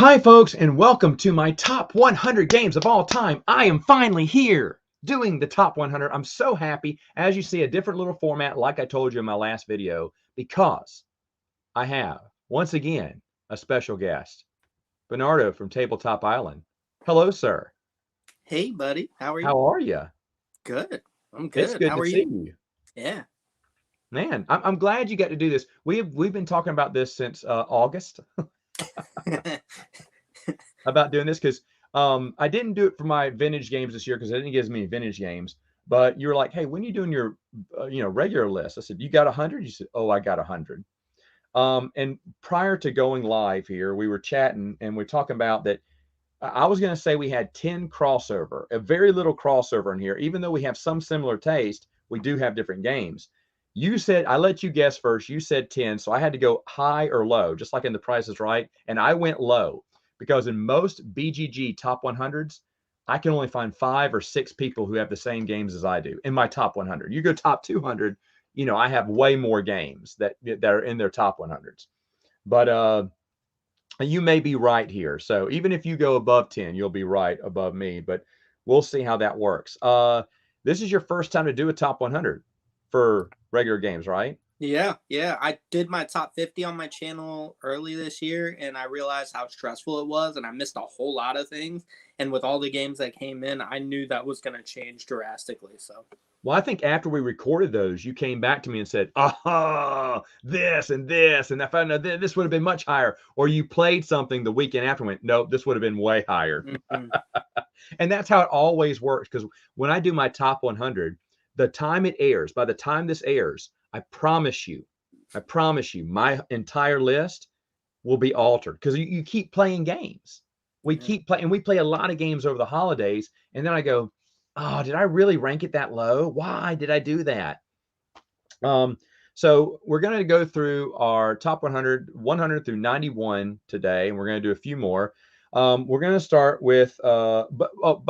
Hi, folks, and welcome to my top 100 games of all time. I am finally here doing the top 100. I'm so happy. As you see, a different little format, like I told you in my last video, because I have, once again, a special guest, Bernardo from Tabletop Island. Hello, sir. Hey, buddy. How are you? How are you? Good. I'm It's good. good How to are see you? you. Yeah. Man, I'm glad you got to do this. We've been talking about this since August. About doing this because I didn't do it for my vintage games this year because I didn't give me vintage games. But you were like, "Hey, when are you doing your regular list?" I said, "You got 100?" You said, "Oh, I got 100." And prior to going live here, we were chatting and we're talking about that. I was going to say we had 10 crossover, a very little crossover in here. Even though we have some similar taste, we do have different games. You said, I let you guess first. You said 10. So I had to go high or low, just like in The Price is Right. And I went low because in most BGG top 100s, I can only find 5 or 6 people who have the same games as I do in my top 100. You go top 200, I have way more games that are in their top 100s. But you may be right here. So even if you go above 10, you'll be right above me, but we'll see how that works. This is your first time to do a top 100 for regular games, right? Yeah. I did my top 50 on my channel early this year, and I realized how stressful it was, and I missed a whole lot of things. And with all the games that came in, I knew that was going to change drastically. So, Well, I think after we recorded those, you came back to me and said, this and this. And I found out this would have been much higher. Or you played something the weekend after and went, nope, this would have been way higher. mm-hmm. And that's how it always works. Because when I do my top 100, the time it airs, by the time this airs, I promise you, my entire list will be altered because you keep playing games. We keep playing, and we play a lot of games over the holidays. And then I go, oh, did I really rank it that low? Why did I do that? So we're going to go through our top 100 through 91 today, and we're going to do a few more. We're going to start with, by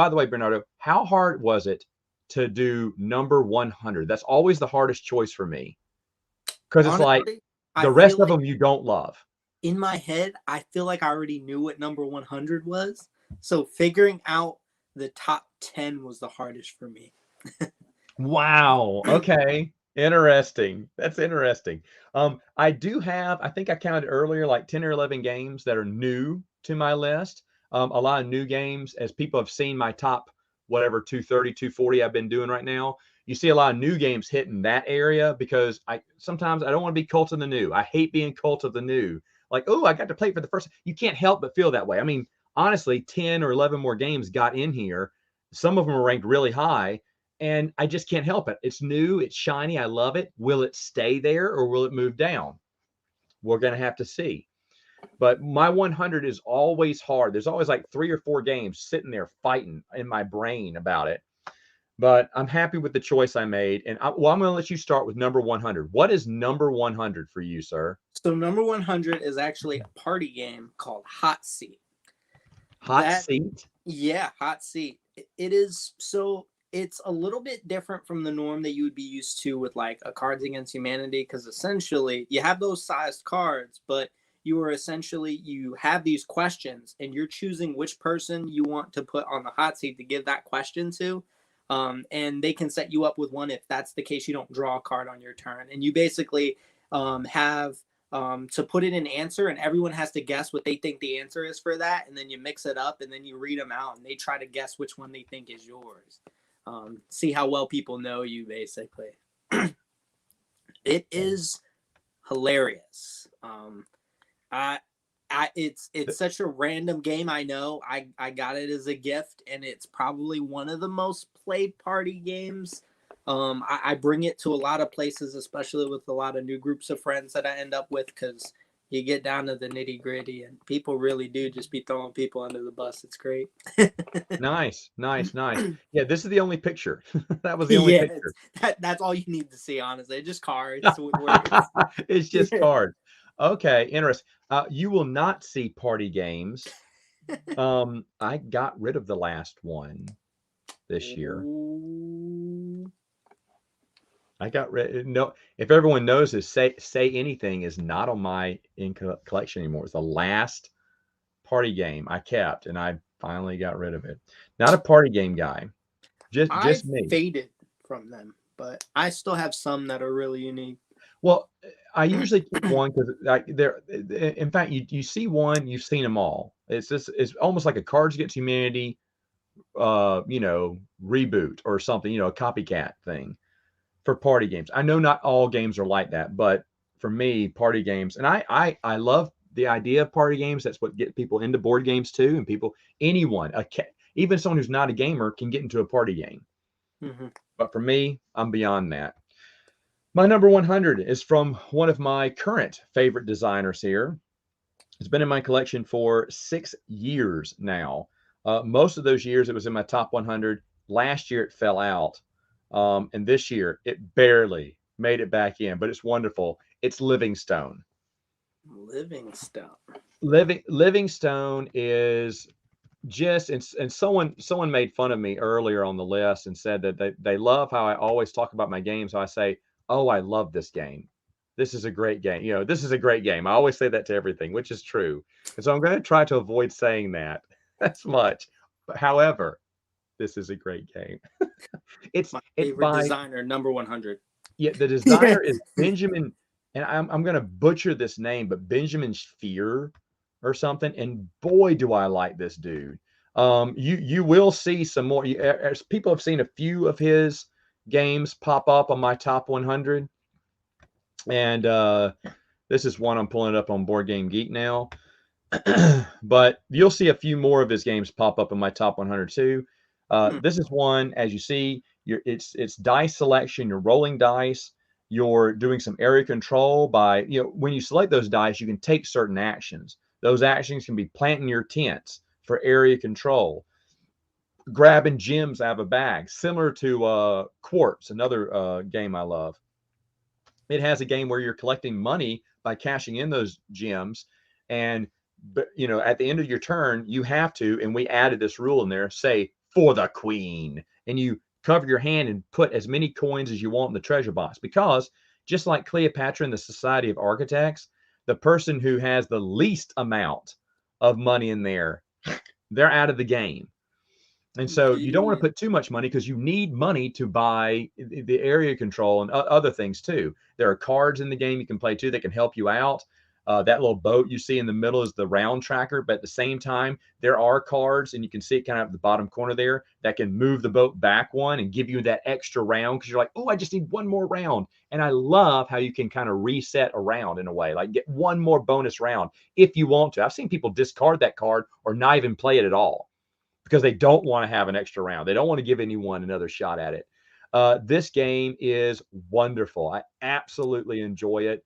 the way, Bernardo, how hard was it to do number 100? That's always the hardest choice for me because it's like Honestly, I the rest feel of like them you don't love. in my head, I feel like I already knew what number 100 was. So figuring out the top 10 was the hardest for me. Wow. Okay. Interesting. That's interesting. I do have, I think I counted earlier, like 10 or 11 games that are new to my list. A lot of new games, as people have seen my top, whatever, 230, 240 I've been doing right now. You see a lot of new games hitting that area because sometimes I don't want to be cult of the new. I hate being cult of the new. Like, oh, I got to play for the first. You can't help but feel that way. I mean, honestly, 10 or 11 more games got in here. Some of them are ranked really high and I just can't help it. It's new, it's shiny, I love it. Will it stay there or will it move down? We're going to have to see. But my 100 is always hard. There's always like 3 or 4 games sitting there fighting in my brain about it. But I'm happy with the choice I made. And I'm going to let you start with number 100. What is number 100 for you, sir? So number 100 is actually a party game called Hot Seat. Hot Seat? Yeah, Hot Seat. It is, so it's a little bit different from the norm that you would be used to with like a Cards Against Humanity, because essentially you have those sized cards, but you have these questions and you're choosing which person you want to put on the hot seat to give that question to. And they can set you up with one if that's the case. You don't draw a card on your turn, and you basically have to put in an answer, and everyone has to guess what they think the answer is for that, and then you mix it up, and then you read them out, and they try to guess which one they think is yours. See how well people know you, basically. It is hilarious. It's such a random game. I know. I got it as a gift, and it's probably one of the most played party games. I bring it to a lot of places, especially with a lot of new groups of friends that I end up with, because you get down to the nitty gritty, and people really do just be throwing people under the bus. It's great. Nice. Yeah, this is the only picture. That was the only Yeah, picture. that's all you need to see, honestly. Just cards with words. It's just cards. Okay, interesting. You will not see party games. I got rid of the last one this year. I got rid. No, if everyone knows this, say anything is not on my collection anymore. It's the last party game I kept, and I finally got rid of it. Not a party game guy, I just me. faded from them, but I still have some that are really unique. Well, I usually keep one because they're. In fact, you see one, you've seen them all. It's almost like a Cards Against Humanity, reboot or something, a copycat thing for party games. I know not all games are like that, but for me, party games, and I love the idea of party games. That's what get people into board games too, and anyone, even someone who's not a gamer can get into a party game. Mm-hmm. But for me, I'm beyond that. My number 100 is from one of my current favorite designers here. It's been in my collection for 6 years now. Most of those years, it was in my top 100. Last year, it fell out. And this year, it barely made it back in, but it's wonderful. It's Livingstone. Livingstone. Livingstone is just, and someone made fun of me earlier on the list and said that they love how I always talk about my games. So I say, oh, I love this game. This is a great game. This is a great game. I always say that to everything, which is true. And so I'm going to try to avoid saying that as much. But however, this is a great game. My favorite designer, number 100. Yeah, the designer is Benjamin, and I'm going to butcher this name, but Benjamin Sphere or something. And boy, do I like this dude. You will see some more. As people have seen a few of his games pop up on my top 100, and this is one I'm pulling up on Board Game Geek now. But you'll see a few more of his games pop up in my top 100 too. This is one, as you see, it's dice selection. You're rolling dice. You're doing some area control by, when you select those dice, you can take certain actions. Those actions can be planting your tents for area control, grabbing gems out of a bag, similar to Quartz, another game I love. It has a game where you're collecting money by cashing in those gems, and at the end of your turn, you have to, and we added this rule in there, say for the queen, and you cover your hand and put as many coins as you want in the treasure box, because just like Cleopatra in the Society of Architects, the person who has the least amount of money in there, they're out of the game. And so you don't want to put too much money, because you need money to buy the area control and other things too. There are cards in the game you can play too that can help you out. That little boat you see in the middle is the round tracker, but at the same time, there are cards, and you can see it kind of at the bottom corner there, that can move the boat back one and give you that extra round, because you're like, oh, I just need one more round. And I love how you can kind of reset a round in a way, like get one more bonus round if you want to. I've seen people discard that card or not even play it at all, because they don't want to have an extra round. They don't want to give anyone another shot at it. This game is wonderful. I absolutely enjoy it.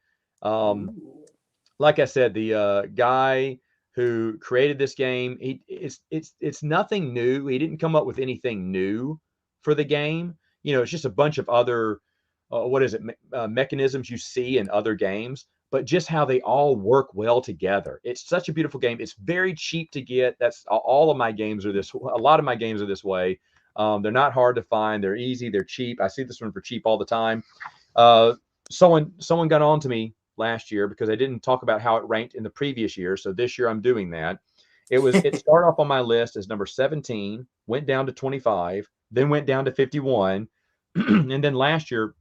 Like I said, the guy who created this game, it's nothing new. He didn't come up with anything new for the game. It's just a bunch of other mechanisms you see in other games, but just how they all work well together. It's such a beautiful game. It's very cheap to get. That's all of my games are this. A lot of my games are this way. They're not hard to find. They're easy. They're cheap. I see this one for cheap all the time. Someone got on to me last year because I didn't talk about how it ranked in the previous year. So this year I'm doing that. It started off on my list as number 17, went down to 25, then went down to 51, and then last year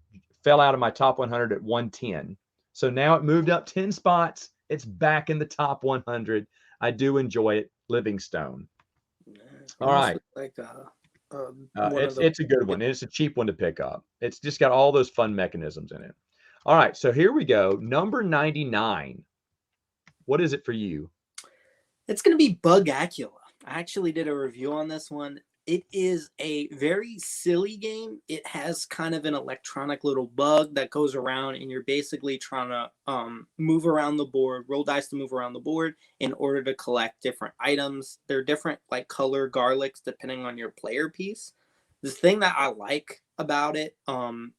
fell out of my top 100 at 110. So now it moved up 10 spots. It's back in the top 100. I do enjoy it. Livingstone. All right. It's a good one. And it's a cheap one to pick up. It's just got all those fun mechanisms in it. All right. So here we go. Number 99. What is it for you? It's going to be Bugacula. I actually did a review on this one. It is a very silly game. It has kind of an electronic little bug that goes around, and you're basically trying to move around the board, roll dice to move around the board in order to collect different items. They're different like color garlics depending on your player piece. The thing that I like about it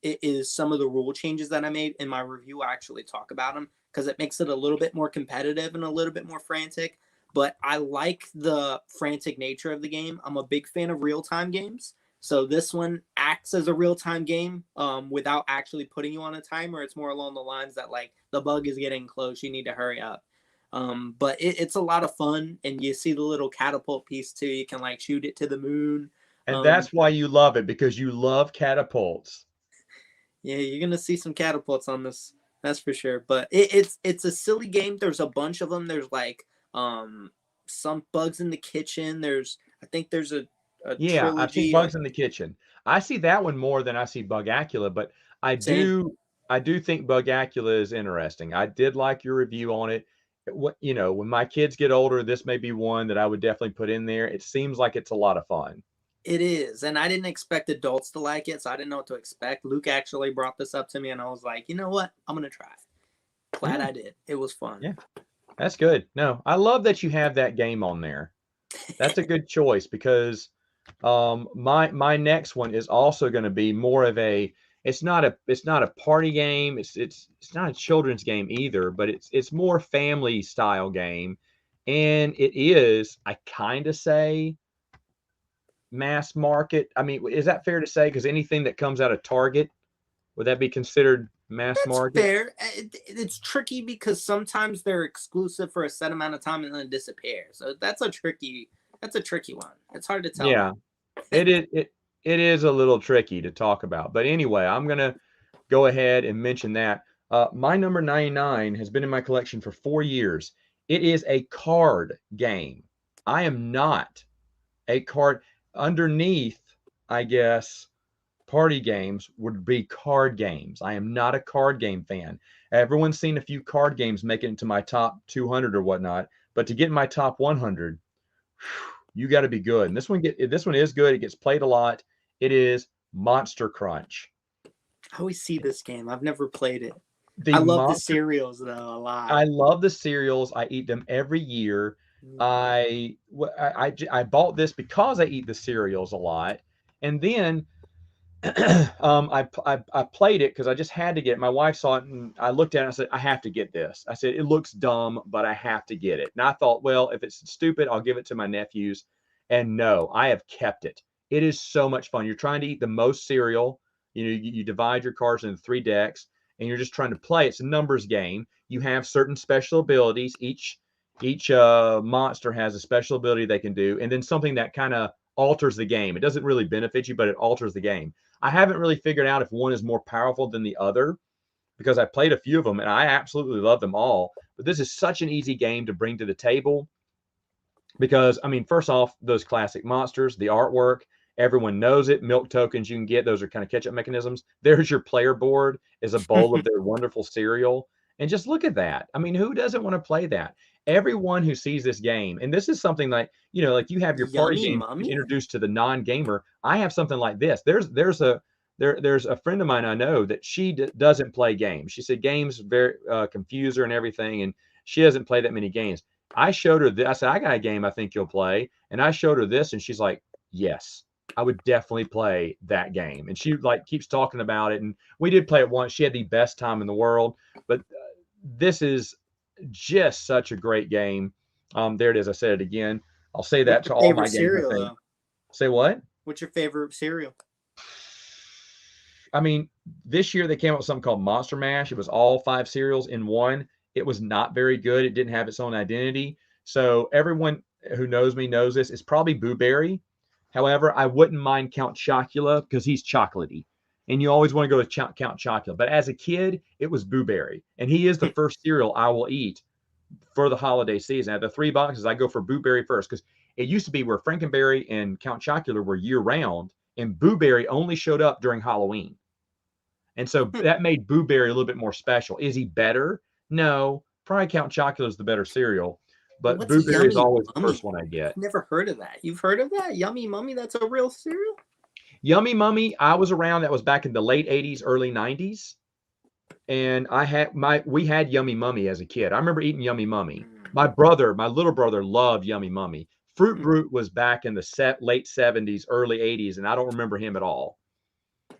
is some of the rule changes that I made in my review. I actually talk about them because it makes it a little bit more competitive and a little bit more frantic. But I like the frantic nature of the game. I'm a big fan of real-time games. So this one acts as a real-time game without actually putting you on a timer. It's more along the lines that, like, the bug is getting close. You need to hurry up. But it's a lot of fun, and you see the little catapult piece too. You can like shoot it to the moon. And that's why you love it, because you love catapults. Yeah, you're gonna see some catapults on this, that's for sure. But it's a silly game. There's a bunch of them. There's like some Bugs in the Kitchen. I think there's a Yeah, I've seen trilogy. Bugs in the Kitchen. I see that one more than I see Bugacula, but I Same. do I do think Bugacula is interesting. I did like your review on it. What, when my kids get older, this may be one that I would definitely put in there. It seems like it's a lot of fun. It is, and I didn't expect adults to like it, so I didn't know what to expect. Luke actually brought this up to me, and I was like, you know what? I'm gonna try it. Glad I did. It was fun. Yeah, that's good. No, I love that you have that game on there. That's a good choice, because my next one is also going to be more of a, it's not a party game. It's not a children's game either, but it's more family style game, and it is, I kind of say, mass market. I mean, is that fair to say? Because anything that comes out of Target, would that be considered mass That's market? fair. It's tricky because sometimes they're exclusive for a set amount of time and then disappear. So that's a tricky one. It's hard to tell. Yeah, it is a little tricky to talk about. But anyway, I'm gonna go ahead and mention that. My number 99 has been in my collection for 4 years. It is a card game. I am not a card underneath, I guess, party games would be card games. I am not a card game fan. Everyone's seen a few card games make it into my top 200 or whatnot, but to get in my top 100, you got to be good. And this one is good. It gets played a lot. It is Monster Crunch. I always see this game. I've never played it. The I love the cereals though a lot. I love the cereals. I eat them every year. I bought this because I eat the cereals a lot, and then I played it because I just had to get it. My wife saw it, and I looked at it and I said, I have to get this. I said, it looks dumb, but I have to get it. And I thought, well, if it's stupid, I'll give it to my nephews. And no, I have kept it. It is so much fun. You're trying to eat the most cereal. You divide your cards into 3 decks, and you're just trying to play. It's a numbers game. You have certain special abilities. Each monster has a special ability they can do, and then something that kind of alters the game. It doesn't really benefit you, but it alters the game. I haven't really figured out if one is more powerful than the other, because I played a few of them and I absolutely love them all. But this is such an easy game to bring to the table because, I mean, first off, those classic monsters, the artwork, everyone knows it. Milk tokens you can get, those are kind of catch-up mechanisms. There's your player board, is a bowl of their wonderful cereal. And just look at that. I mean, who doesn't want to play that? Everyone who sees this game, and this is something like, like you have your party game introduced to the non-gamer. I have something like this. There's a friend of mine I know that she doesn't play games. She said games very confuse her and everything, and she doesn't play that many games. I showed her this. I said, I got a game I think you'll play, and I showed her this, and she's like, yes, I would definitely play that game. And she like keeps talking about it, and we did play it once. She had the best time in the world, but this is just such a great game. There it is. I said it again. I'll say that to all my cereal, games. Say what? What's your favorite cereal? I mean, this year they came up with something called Monster Mash. It was all 5 cereals in one. It was not very good. It didn't have its own identity. So everyone who knows me knows this. It's probably Boo Berry. However, I wouldn't mind Count Chocula because he's chocolatey. And you always want to go with Count Chocula. But as a kid, it was Boo Berry. And he is the first cereal I will eat for the holiday season. Out of the 3 boxes, I go for Boo Berry first, because it used to be where Frankenberry and Count Chocula were year-round, and Boo Berry only showed up during Halloween. And so that made Boo Berry a little bit more special. Is he better? No. Probably Count Chocula is the better cereal. But Boo Berry is always the first one I get. Never heard of that. You've heard of that? Yummy Mummy? That's a real cereal? Yummy Mummy, I was around. That was back in the late 80s, early 90s. And we had Yummy Mummy as a kid. I remember eating Yummy Mummy. My little brother loved Yummy Mummy. Fruit Brute was back in the late 70s, early 80s, and I don't remember him at all.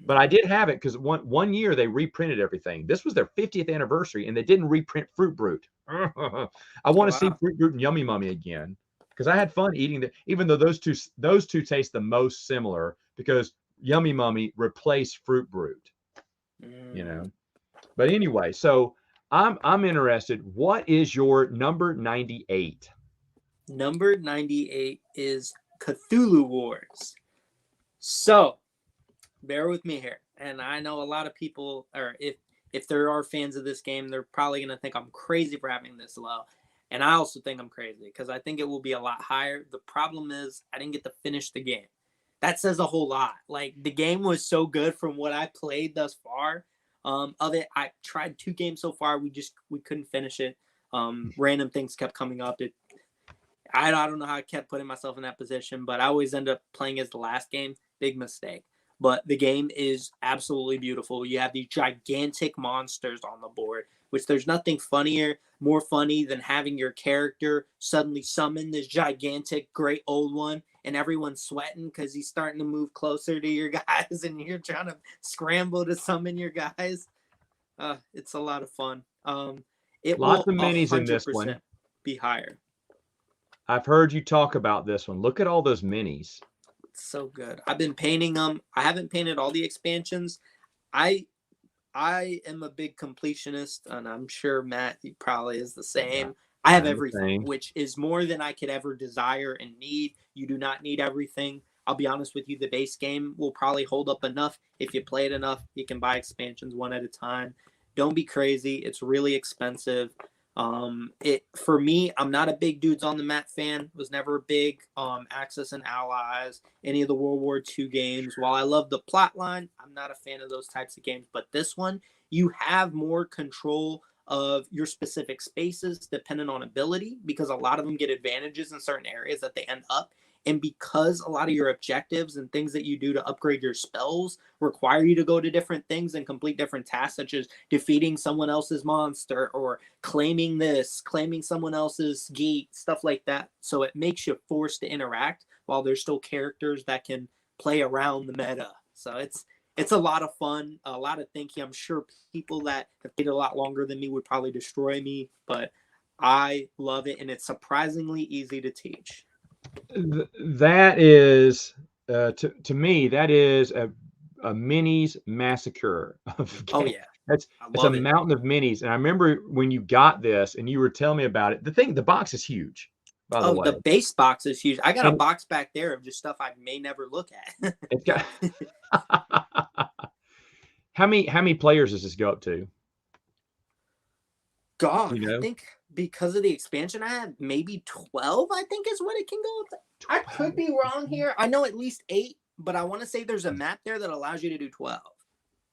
But I did have it because one year they reprinted everything. This was their 50th anniversary, and they didn't reprint Fruit Brute. I want to see Fruit Brute and Yummy Mummy again, because I had fun eating that. Even though those two taste the most similar, because Yummy Mummy replaced Fruit Brute. But anyway, so I'm interested. What is your number 98? Number 98 is Cthulhu Wars. So, bear with me here. And I know a lot of people, or if there are fans of this game, they're probably going to think I'm crazy for having this low. And I also think I'm crazy because I think it will be a lot higher. The problem is I didn't get to finish the game. That says a whole lot. Like, the game was so good from what I played thus far. Of it, I tried 2 games so far. We couldn't finish it. Random things kept coming up. I don't know how I kept putting myself in that position, but I always end up playing as the last game. Big mistake. But the game is absolutely beautiful. You have these gigantic monsters on the board, which there's nothing more funny than having your character suddenly summon this gigantic, great old one, and everyone's sweating because he's starting to move closer to your guys, and you're trying to scramble to summon your guys. It's a lot of fun. It Lots will of minis in this 100% one. be higher. I've heard you talk about this one. Look at all those minis. So good. I've been painting them. I haven't painted all the expansions. I am a big completionist, and I'm sure Matt probably is the same. I have everything, which is more than I could ever desire and need. You do not need everything. I'll be honest with you, the base game will probably hold up enough. If you play it enough, you can buy expansions one at a time. Don't be crazy. It's really expensive. For me, I'm not a big Dudes on the Mat fan. Was never a big Axis and Allies, any of the World War II games. While I love the plot line, I'm not a fan of those types of games. But this one, you have more control of your specific spaces depending on ability, because a lot of them get advantages in certain areas that they end up. And because a lot of your objectives and things that you do to upgrade your spells require you to go to different things and complete different tasks, such as defeating someone else's monster or claiming someone else's gate, stuff like that. So it makes you forced to interact while there's still characters that can play around the meta. So it's a lot of fun, a lot of thinking. I'm sure people that have played a lot longer than me would probably destroy me, but I love it, and it's surprisingly easy to teach. That is, to me, that is a minis massacre of Oh game. yeah, It's a mountain of minis. And I remember when you got this and you were telling me about it. The box is huge, by the way. The base box is huge. I got a box back there of just stuff I may never look at. It's got how many players does this go up to? God, you know? I think because of the expansion I have, maybe 12, I think is what it can go up to. I could be wrong here. I know at least 8, but I want to say there's a map there that allows you to do 12.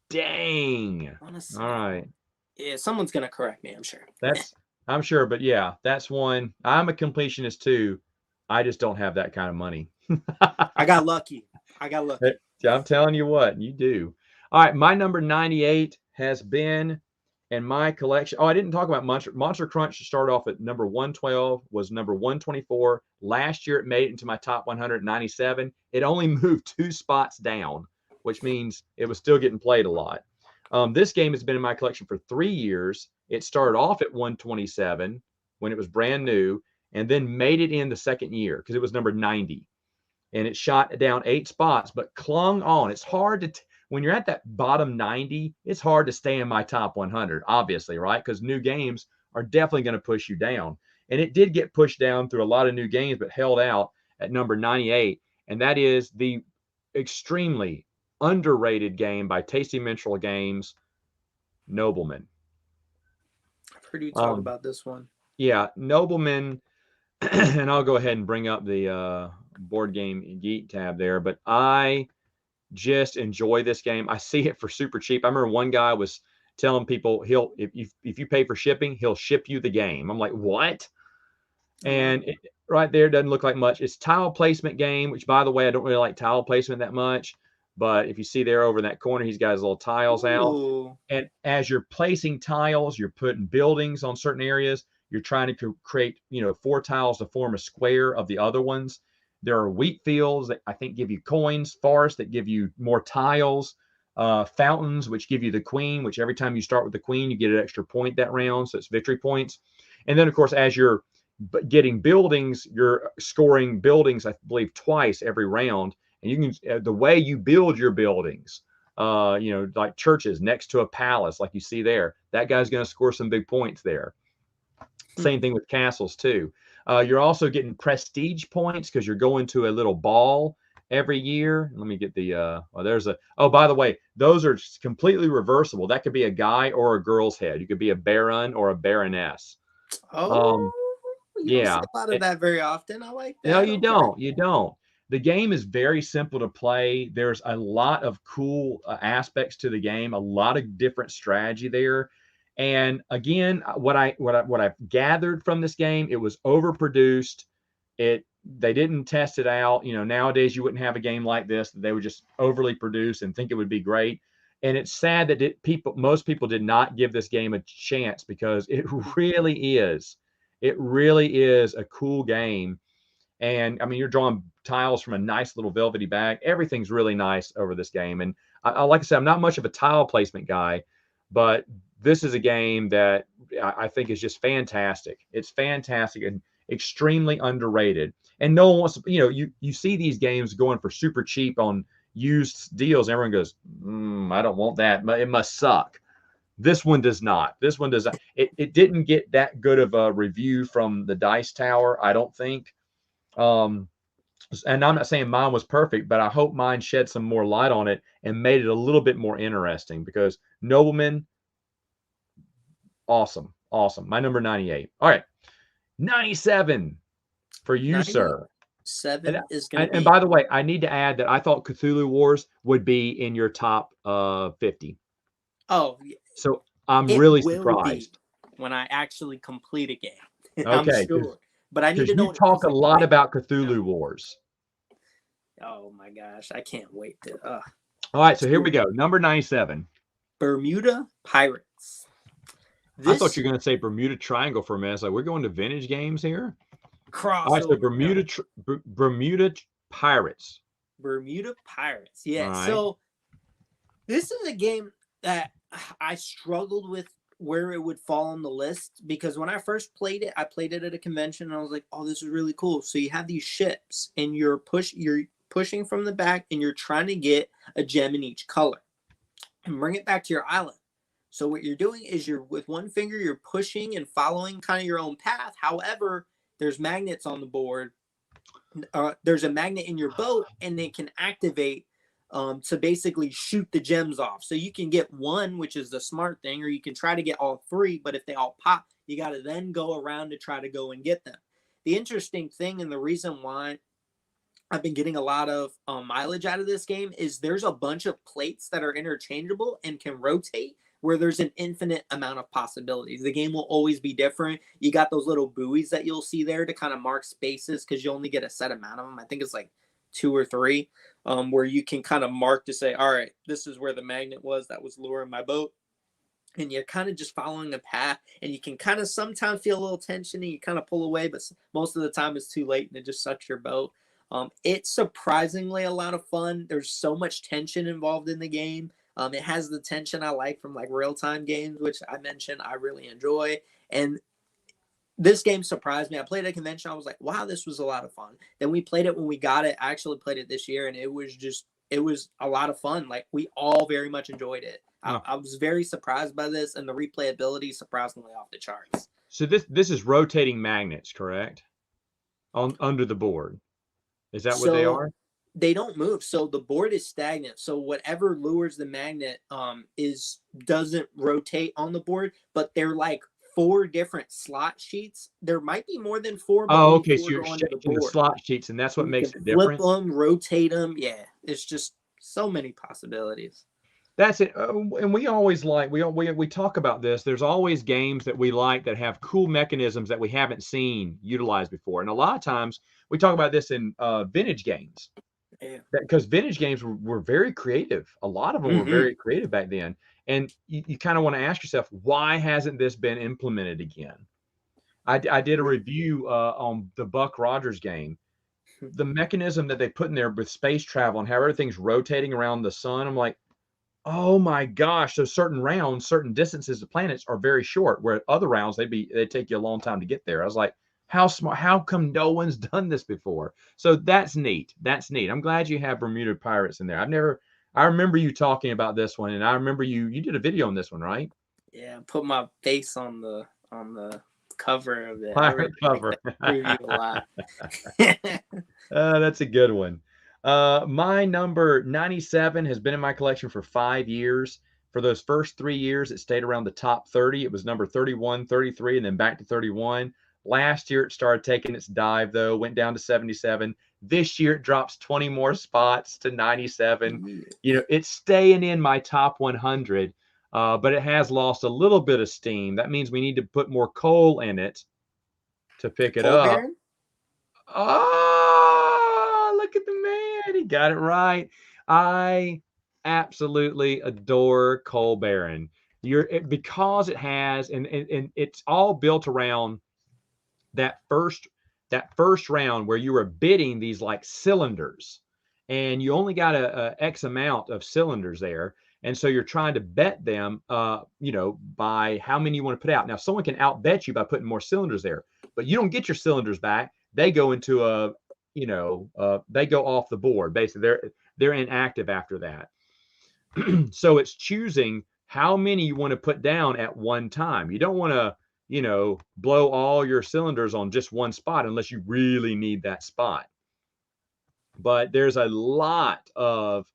Dang. Honestly. All right. Yeah, someone's going to correct me, I'm sure. I'm sure, but yeah, that's one. I'm a completionist too. I just don't have that kind of money. I got lucky. I'm telling you what, you do. All right, my number 98 has been in my collection. Oh, I didn't talk about Monster Crunch. Started off at number 112, was number 124. Last year, it made it into my top 197. It only moved 2 spots down, which means it was still getting played a lot. This game has been in my collection for 3 years. It started off at 127 when it was brand new, and then made it in the second year because it was number 90. And it shot down 8 spots, but clung on. It's hard to when you're at that bottom 90, it's hard to stay in my top 100, obviously, right? Because new games are definitely going to push you down. And it did get pushed down through a lot of new games, but held out at number 98. And that is the extremely underrated game by Tasty Minstrel Games, Noblemen. I've heard you talk about this one. Yeah, Noblemen, and I'll go ahead and bring up the board game geek tab there, but I just enjoy this game. I see it for super cheap. I remember one guy was telling people if you pay for shipping, he'll ship you the game. I'm like, what? And it, right there doesn't look like much. It's tile placement game, which by the way, I don't really like tile placement that much. But if you see there over in that corner, he's got his little tiles out. And as you're placing tiles, you're putting buildings on certain areas. You're trying to create, 4 tiles to form a square of the other ones. There are wheat fields that I think give you coins, forests that give you more tiles, fountains, which give you the queen, which every time you start with the queen, you get an extra point that round. So it's victory points. And then, of course, as you're getting buildings, you're scoring buildings, I believe, twice every round. And you can, the way you build your buildings like churches next to a palace, like you see there. That guy's going to score some big points there. Same thing with castles too. You're also getting prestige points because you're going to a little ball every year. Let me get the by the way, those are completely reversible. That could be a guy or a girl's head. You could be a baron or a baroness. Oh, you don't see Yeah. a lot of that very often. I like No, that. you Okay. don't. You don't. The game is very simple to play. There's a lot of cool aspects to the game, a lot of different strategy there. And again, what I've gathered from this game, it was overproduced. They didn't test it out. Nowadays you wouldn't have a game like this that they would just overly produce and think it would be great. And it's sad that most people did not give this game a chance because it really is. It really is a cool game. And I mean, you're drawing tiles from a nice little velvety bag. Everything's really nice over this game. And like I said, I'm not much of a tile placement guy, but this is a game that I think is just fantastic. It's fantastic and extremely underrated. And no one wants to, you see these games going for super cheap on used deals. Everyone goes, I don't want that. It must suck. This one does not. This one does not. It didn't get that good of a review from the Dice Tower, I don't think. And I'm not saying mine was perfect, but I hope mine shed some more light on it and made it a little bit more interesting because Noblemen, awesome. My number 98. All right. 97 for you, sir. 7 is going to be. And by the way, I need to add that I thought Cthulhu Wars would be in your top 50. Oh, so I'm really surprised when I actually complete a game. Okay, I'm sure. But I need to know. You talk a lot about Cthulhu Wars. Oh my gosh, I can't wait to. All right, so here we go. Number 97. Bermuda Pirates. I thought you were going to say Bermuda Triangle for a minute. Like, we're going to vintage games here. Crossover. All right, so Bermuda Pirates. Bermuda Pirates. Yeah. Right. So this is a game that I struggled with where it would fall on the list because when I first played it, I played it at a convention and I was like, oh, this is really cool. So you have these ships and you're pushing from the back and you're trying to get a gem in each color and bring it back to your island. So what you're doing is with one finger, you're pushing and following kind of your own path. However, there's magnets on the board. There's a magnet in your boat and they can activate to basically shoot the gems off. So you can get one, which is the smart thing, or you can try to get all three, but if they all pop, you got to then go around to try to go and get them. The interesting thing and the reason why I've been getting a lot of mileage out of this game is there's a bunch of plates that are interchangeable and can rotate where there's an infinite amount of possibilities. The game will always be different. You got those little buoys that you'll see there to kind of mark spaces because you only get a set amount of them. I think it's like 2 or 3, where you can kind of mark to say, all right, this is where the magnet was that was luring my boat. And you're kind of just following a path and you can kind of sometimes feel a little tension and you kind of pull away, but most of the time it's too late and it just sucks your boat. It's surprisingly a lot of fun. There's so much tension involved in the game. It has the tension I like from like real-time games, which I mentioned I really enjoy. And this game surprised me. I played at a convention. I was like, wow, this was a lot of fun. Then we played it when we got it. I actually played it this year, and it was a lot of fun. Like, we all very much enjoyed it. I was very surprised by this, and the replayability is surprisingly off the charts. So this is rotating magnets, correct? Under the board. Is that what they are? They don't move, so the board is stagnant. So whatever lures the magnet doesn't rotate on the board, but they're like 4 different slot sheets. There might be more than 4. Oh, okay. So you're shaking the slot sheets, and that's what makes it different. Flip them, rotate them. Yeah, it's just so many possibilities. That's it. And we always we talk about this. There's always games that we like that have cool mechanisms that we haven't seen utilized before. And a lot of times we talk about this in vintage games. Yeah. Because vintage games were very creative. A lot of them were very creative back then. And you kind of want to ask yourself, why hasn't this been implemented again? I did a review on the Buck Rogers game. The mechanism that they put in there with space travel and how everything's rotating around the sun, I'm like, oh my gosh, so certain rounds, certain distances of planets are very short, where other rounds they take you a long time to get there. I was like, how smart, how come no one's done this before? So that's neat. I'm glad you have Bermuda Pirates in there. I remember you talking about this one, and I remember you did a video on this one, right? Yeah, put my face on the cover of it. I Pirate really like cover. that review a lot. That's a good one. My number 97 has been in my collection for 5 years. For those first 3 years, it stayed around the top 30. It was number 31, 33, and then back to 31. Last year, it started taking its dive, though, went down to 77. This year, it drops 20 more spots to 97. You know, it's staying in my top 100, but it has lost a little bit of steam. That means we need to put more coal in it to pick it Coal up. Baron? Oh, look at the man. He got it right. I absolutely adore Cole Baron. Because it has, and it's all built around that first round where you were bidding these like cylinders, and you only got a X amount of cylinders there. And so you're trying to bet them, by how many you want to put out. Now, someone can outbet you by putting more cylinders there, but you don't get your cylinders back. They go into they go off the board. Basically, they're inactive after that. So it's choosing how many you want to put down at one time. You don't want to, blow all your cylinders on just one spot unless you really need that spot. But there's a lot of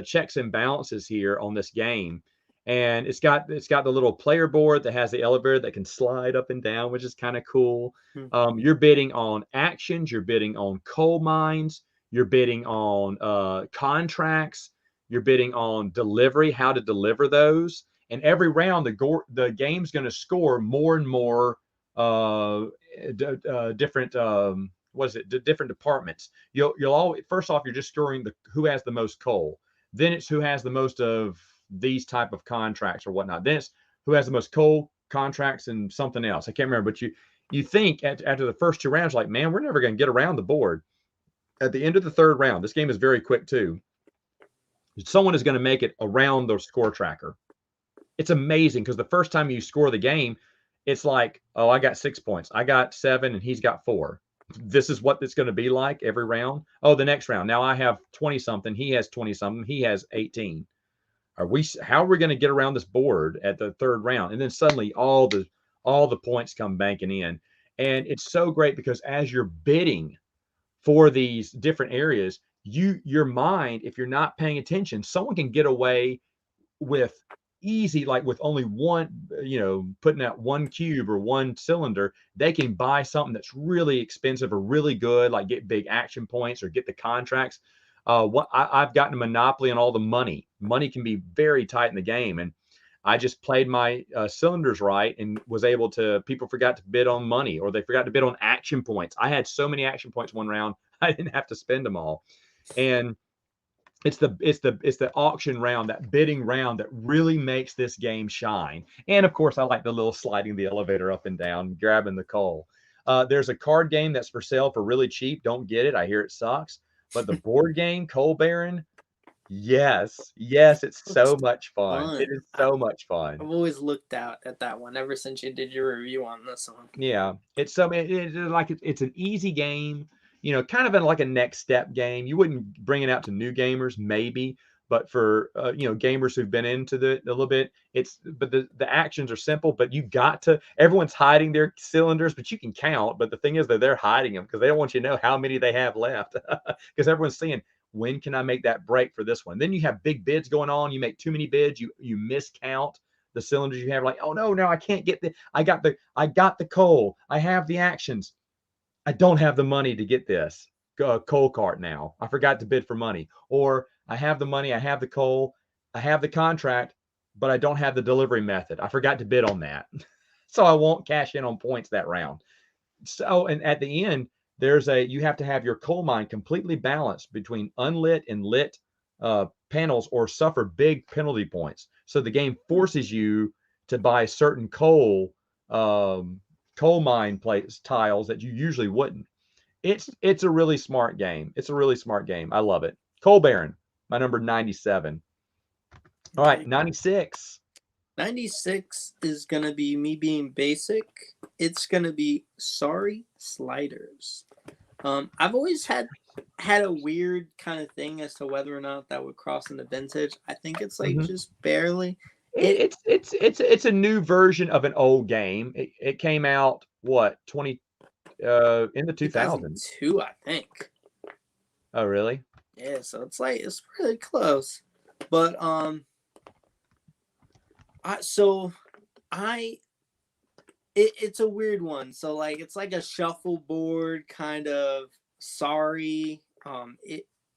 checks and balances here on this game, and it's got the little player board that has the elevator that can slide up and down, which is kind of cool. You're bidding on actions, you're bidding on coal mines, you're bidding on contracts, you're bidding on delivery, how to deliver those. And every round, the game's going to score more and more different different departments. You'll always, first off, you're just scoring who has the most coal. Then it's who has the most of these type of contracts or whatnot. Then it's who has the most coal, contracts, and something else. I can't remember, but you think after the first two rounds, like, man, we're never going to get around the board. At the end of the third round, this game is very quick too. Someone is going to make it around the score tracker. It's amazing because the first time you score the game, it's like, oh, I got 6 points. I got 7 and he's got 4. This is what it's going to be like every round. Oh, the next round. Now I have 20 something. He has 20 something. He has 18. How are we going to get around this board at the third round? And then suddenly all the points come banking in. And it's so great because as you're bidding for these different areas, your mind, if you're not paying attention, someone can get away with easy, like with only one, putting out one cube or one cylinder. They can buy something that's really expensive or really good, like get big action points or get the contracts. I've gotten a monopoly on all the money. Money can be very tight in the game, and I just played my cylinders right and was able to. People forgot to bid on money, or they forgot to bid on action points. I had so many action points one round, I didn't have to spend them all, and it's the auction round, that bidding round, that really makes this game shine. And of course, I like the little sliding the elevator up and down, grabbing the coal. There's a card game that's for sale for really cheap. Don't get it. I hear it sucks. But the board game, Coal Baron, yes, it's so much fun. It is so much fun. I've always looked out at that one ever since you did your review on this one. Yeah, it's an easy game. Kind of like a next step game. You wouldn't bring it out to new gamers, maybe, but for gamers who've been into a little bit, but the actions are simple. But everyone's hiding their cylinders, but you can count. But the thing is that they're hiding them because they don't want you to know how many they have left, because everyone's saying, when can I make that break for this one? Then you have big bids going on. You make too many bids, you miscount the cylinders you have. Like, oh no, I can't get I got the coal, I have the actions, I don't have the money to get this coal cart now. I forgot to bid for money. Or I have the money, I have the coal, I have the contract, but I don't have the delivery method. I forgot to bid on that. So I won't cash in on points that round. So, and at the end, you have to have your coal mine completely balanced between unlit and lit panels, or suffer big penalty points. So the game forces you to buy certain coal mine tiles that you usually wouldn't. It's a really smart game. I love it. Coal Baron, my number 97. All right, 96. 96 is going to be me being basic. It's going to be Sorry Sliders. I've always had a weird kind of thing as to whether or not that would cross into vintage. I think it's like just barely. It's a new version of an old game. It came out what 20 in the 2000s. 2002, I think. Oh, really? Yeah, so it's like it's really close. But it's a weird one. So like it's like a shuffleboard kind of sorry.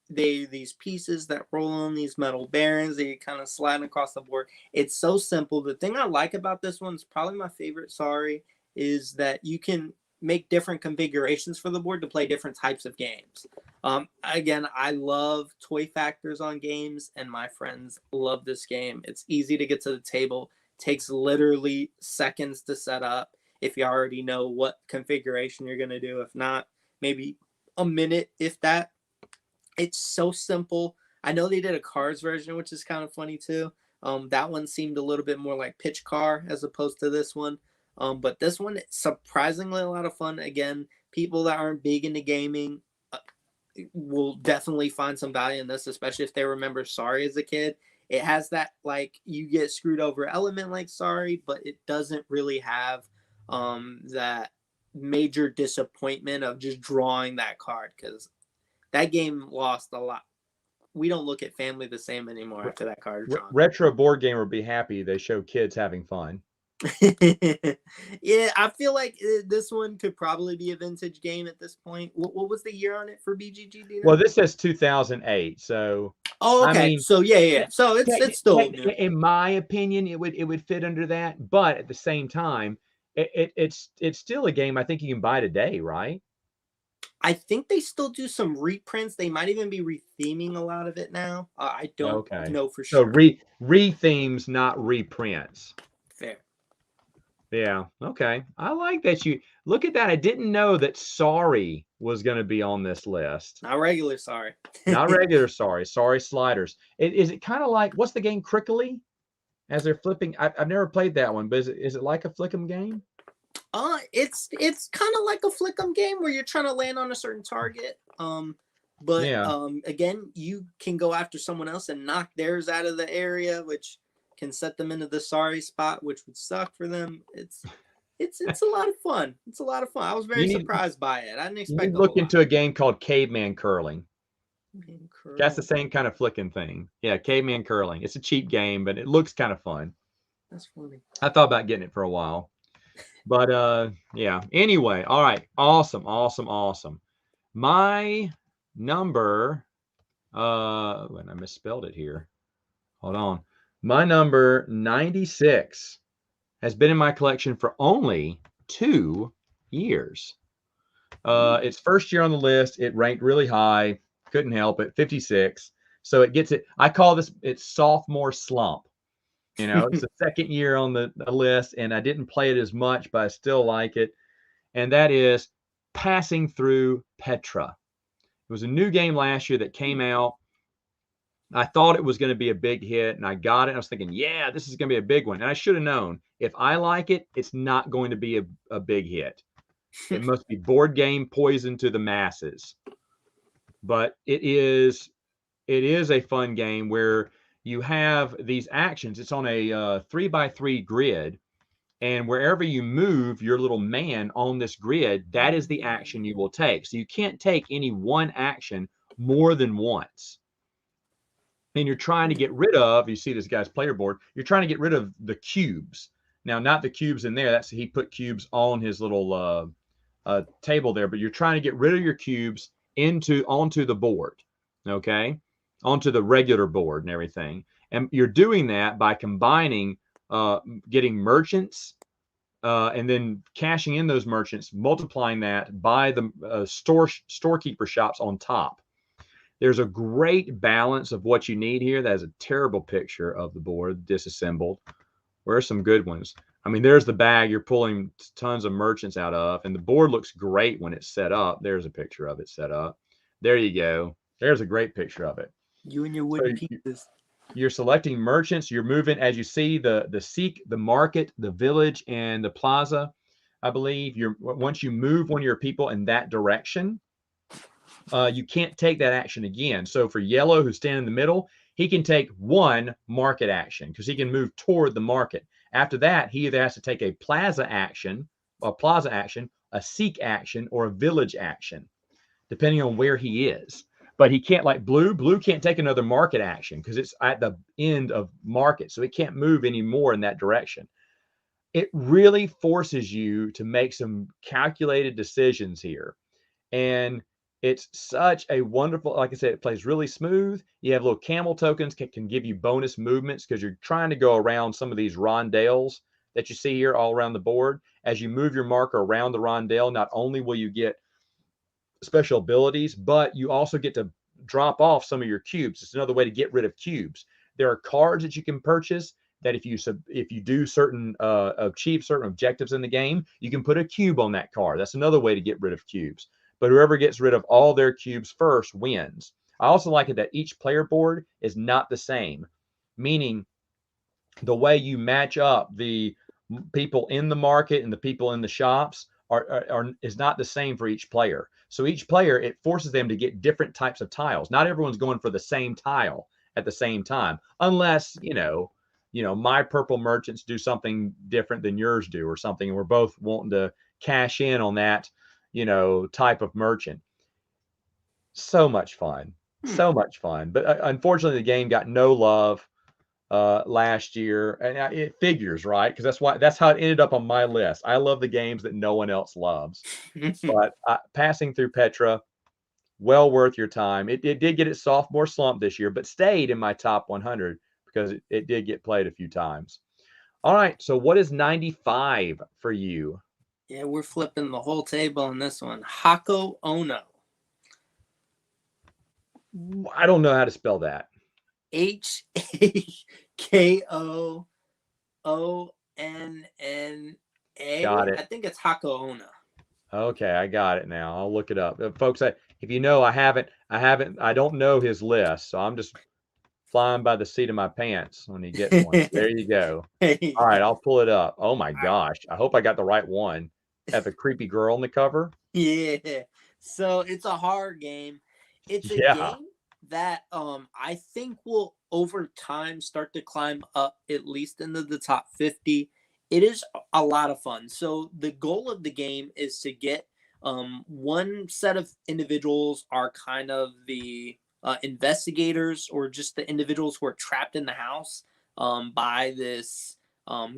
These pieces that roll on these metal bearings that you kind of slide across the board. It's so simple. The thing I like about this one is probably my favorite sorry is that you can make different configurations for the board to play different types of games. Again, I love toy factors on games, and my friends love this game. It's easy to get to the table. Takes literally seconds to set up if you already know what configuration you're going to do. If not, maybe a minute, if that. It's so simple. I know they did a cars version, which is kind of funny too. That one seemed a little bit more like pitch car as opposed to this one. But this one, surprisingly a lot of fun. Again, people that aren't big into gaming will definitely find some value in this, especially if they remember Sorry as a kid. It has that like you get screwed over element like Sorry, but it doesn't really have that major disappointment of just drawing that card, because that game lost a lot. We don't look at family the same anymore after that card drawn. Retro board gamer would be happy they show kids having fun. Yeah, I feel like this one could probably be a vintage game at this point. What was the year on it for BGG? Well, this says 2008, so okay. I mean, so yeah. So it's still, in my opinion, it would fit under that. But at the same time, it's still a game I think you can buy today, right? I think they still do some reprints. They might even be retheming a lot of it now. I don't know for sure. So rethemes, not reprints. Fair. Yeah. Okay. I like that you look at that. I didn't know that Sorry was going to be on this list. Not regular Sorry. Not regular Sorry. Sorry sliders. Is it kind of like what's the game Crickly? As they're flipping, I've never played that one, but is it like a flick'em game? It's kind of like a flick'em game where you're trying to land on a certain target. Again, you can go after someone else and knock theirs out of the area, which can set them into the sorry spot, which would suck for them. It's a lot of fun. It's a lot of fun. I was very surprised by it. I didn't expect. You look into a game called Caveman Curling. That's the same kind of flicking thing. Yeah, Caveman Curling. It's a cheap game, but it looks kind of fun. That's funny. I thought about getting it for a while. But yeah. Anyway, all right. Awesome. My number, when I misspelled it here. Hold on. My number 96 has been in my collection for only 2 years. It's first year on the list. It ranked really high. Couldn't help it. 56. So it gets it. I call this it's sophomore slump. It's the second year on the list, and I didn't play it as much, but I still like it. And that is Passing Through Petra. It was a new game last year that came out. I thought it was going to be a big hit, and I got it. I was thinking, yeah, this is going to be a big one. And I should have known, if I like it, it's not going to be a big hit. It must be board game poison to the masses. But it is a fun game where you have these actions. It's on a 3x3 grid, and wherever you move your little man on this grid, that is the action you will take. So you can't take any one action more than once. And you're trying to get rid of, you see this guy's player board, you're trying to get rid of the cubes. Now, not the cubes in there. He put cubes on his little table there, but you're trying to get rid of your cubes onto the board, okay? Onto the regular board and everything. And you're doing that by combining, getting merchants, and then cashing in those merchants, multiplying that by the storekeeper shops on top. There's a great balance of what you need here. That is a terrible picture of the board disassembled. Where are some good ones? I mean, there's the bag you're pulling tons of merchants out of, and the board looks great when it's set up. There's a picture of it set up. There you go. There's a great picture of it. You and your wooden pieces. You're selecting merchants. You're moving, as you see, the seek, the market, the village, and the plaza. I believe once you move one of your people in that direction, you can't take that action again. So for yellow, who's standing in the middle, he can take one market action because he can move toward the market. After that, he either has to take a plaza action, a seek action, or a village action, depending on where he is. But he can't, like blue. Blue can't take another market action because it's at the end of market, so it can't move anymore in that direction. It really forces you to make some calculated decisions here. And it's such a wonderful, like I said, it plays really smooth. You have little camel tokens can give you bonus movements because you're trying to go around some of these rondelles that you see here all around the board. As you move your marker around the rondelle, not only will you get special abilities, but you also get to drop off some of your cubes. It's another way to get rid of cubes. There are cards that you can purchase that if you do achieve certain objectives in the game, you can put a cube on that card. That's another way to get rid of cubes. But whoever gets rid of all their cubes first wins. I also like it that each player board is not the same, meaning the way you match up the people in the market and the people in the shops is not the same for each player. So each player, it forces them to get different types of tiles. Not everyone's going for the same tile at the same time, unless my purple merchants do something different than yours do or something, and we're both wanting to cash in on that type of merchant. So much fun. So much fun. But unfortunately, the game got no love last year, and it figures, right? Because that's how it ended up on my list. I love the games that no one else loves. But passing through Petra, well worth your time. It did get its sophomore slump this year, but stayed in my top 100 because it did get played a few times. All right, so what is 95 for you? Yeah, we're flipping the whole table on this one. Hako Onna. I don't know how to spell that. Hakoonna. Got it. I think it's Hako Onna. Okay, I got it now. I'll look it up. Folks, if you know, I don't know his list, so I'm just flying by the seat of my pants when he gets one. There you go. All right, I'll pull it up. Oh my gosh. I hope I got the right one. Have a creepy girl on the cover. Yeah. So it's a hard game. It's a game that I think will over time start to climb up at least into the top 50. It is a lot of fun. So the goal of the game is to get one set of individuals are kind of the investigators or just the individuals who are trapped in the house by this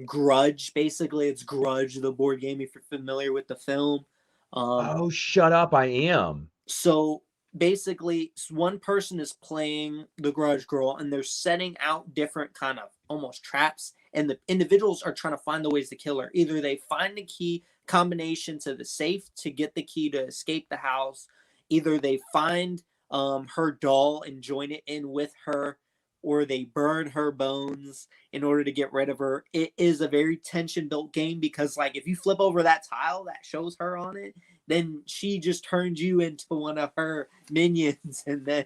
Grudge. Basically, it's Grudge, the board game, if you're familiar with the film. Oh, shut up. I am. So basically, one person is playing the Grudge Girl and they're setting out different kind of almost traps, and the individuals are trying to find the ways to kill her. Either they find the key combination to the safe to get the key to escape the house, either they find her doll and join it in with her, or they burn her bones in order to get rid of her. It is a very tension built game because, like, if you flip over that tile that shows her on it, then she just turns you into one of her minions, and then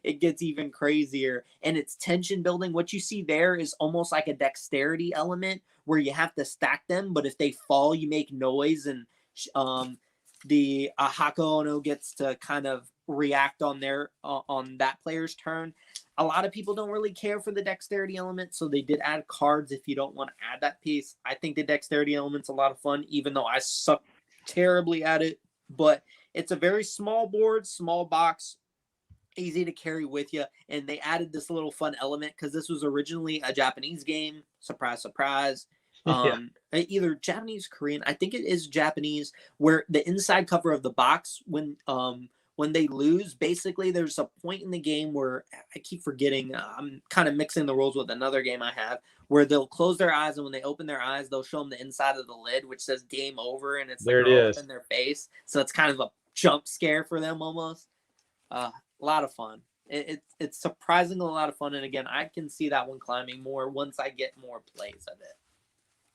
it gets even crazier. And it's tension building. What you see there is almost like a dexterity element where you have to stack them, but if they fall, you make noise, and the Hako Onna gets to kind of react on that player's turn. A lot of people don't really care for the dexterity element, so they did add cards if you don't want to add that piece. I think the dexterity element's a lot of fun, even though I suck terribly at it. But it's a very small board, small box, easy to carry with you. And they added this little fun element because this was originally a Japanese game. Surprise, surprise. Either Japanese, Korean. I think it is Japanese, where the inside cover of the box, when they lose, basically there's a point in the game where I keep forgetting. I'm kind of mixing the rules with another game I have where they'll close their eyes, and when they open their eyes, they'll show them the inside of the lid, which says game over, and it's the girl up in their face. So it's kind of a jump scare for them almost. A lot of fun. It's surprisingly a lot of fun. And again, I can see that one climbing more once I get more plays of it.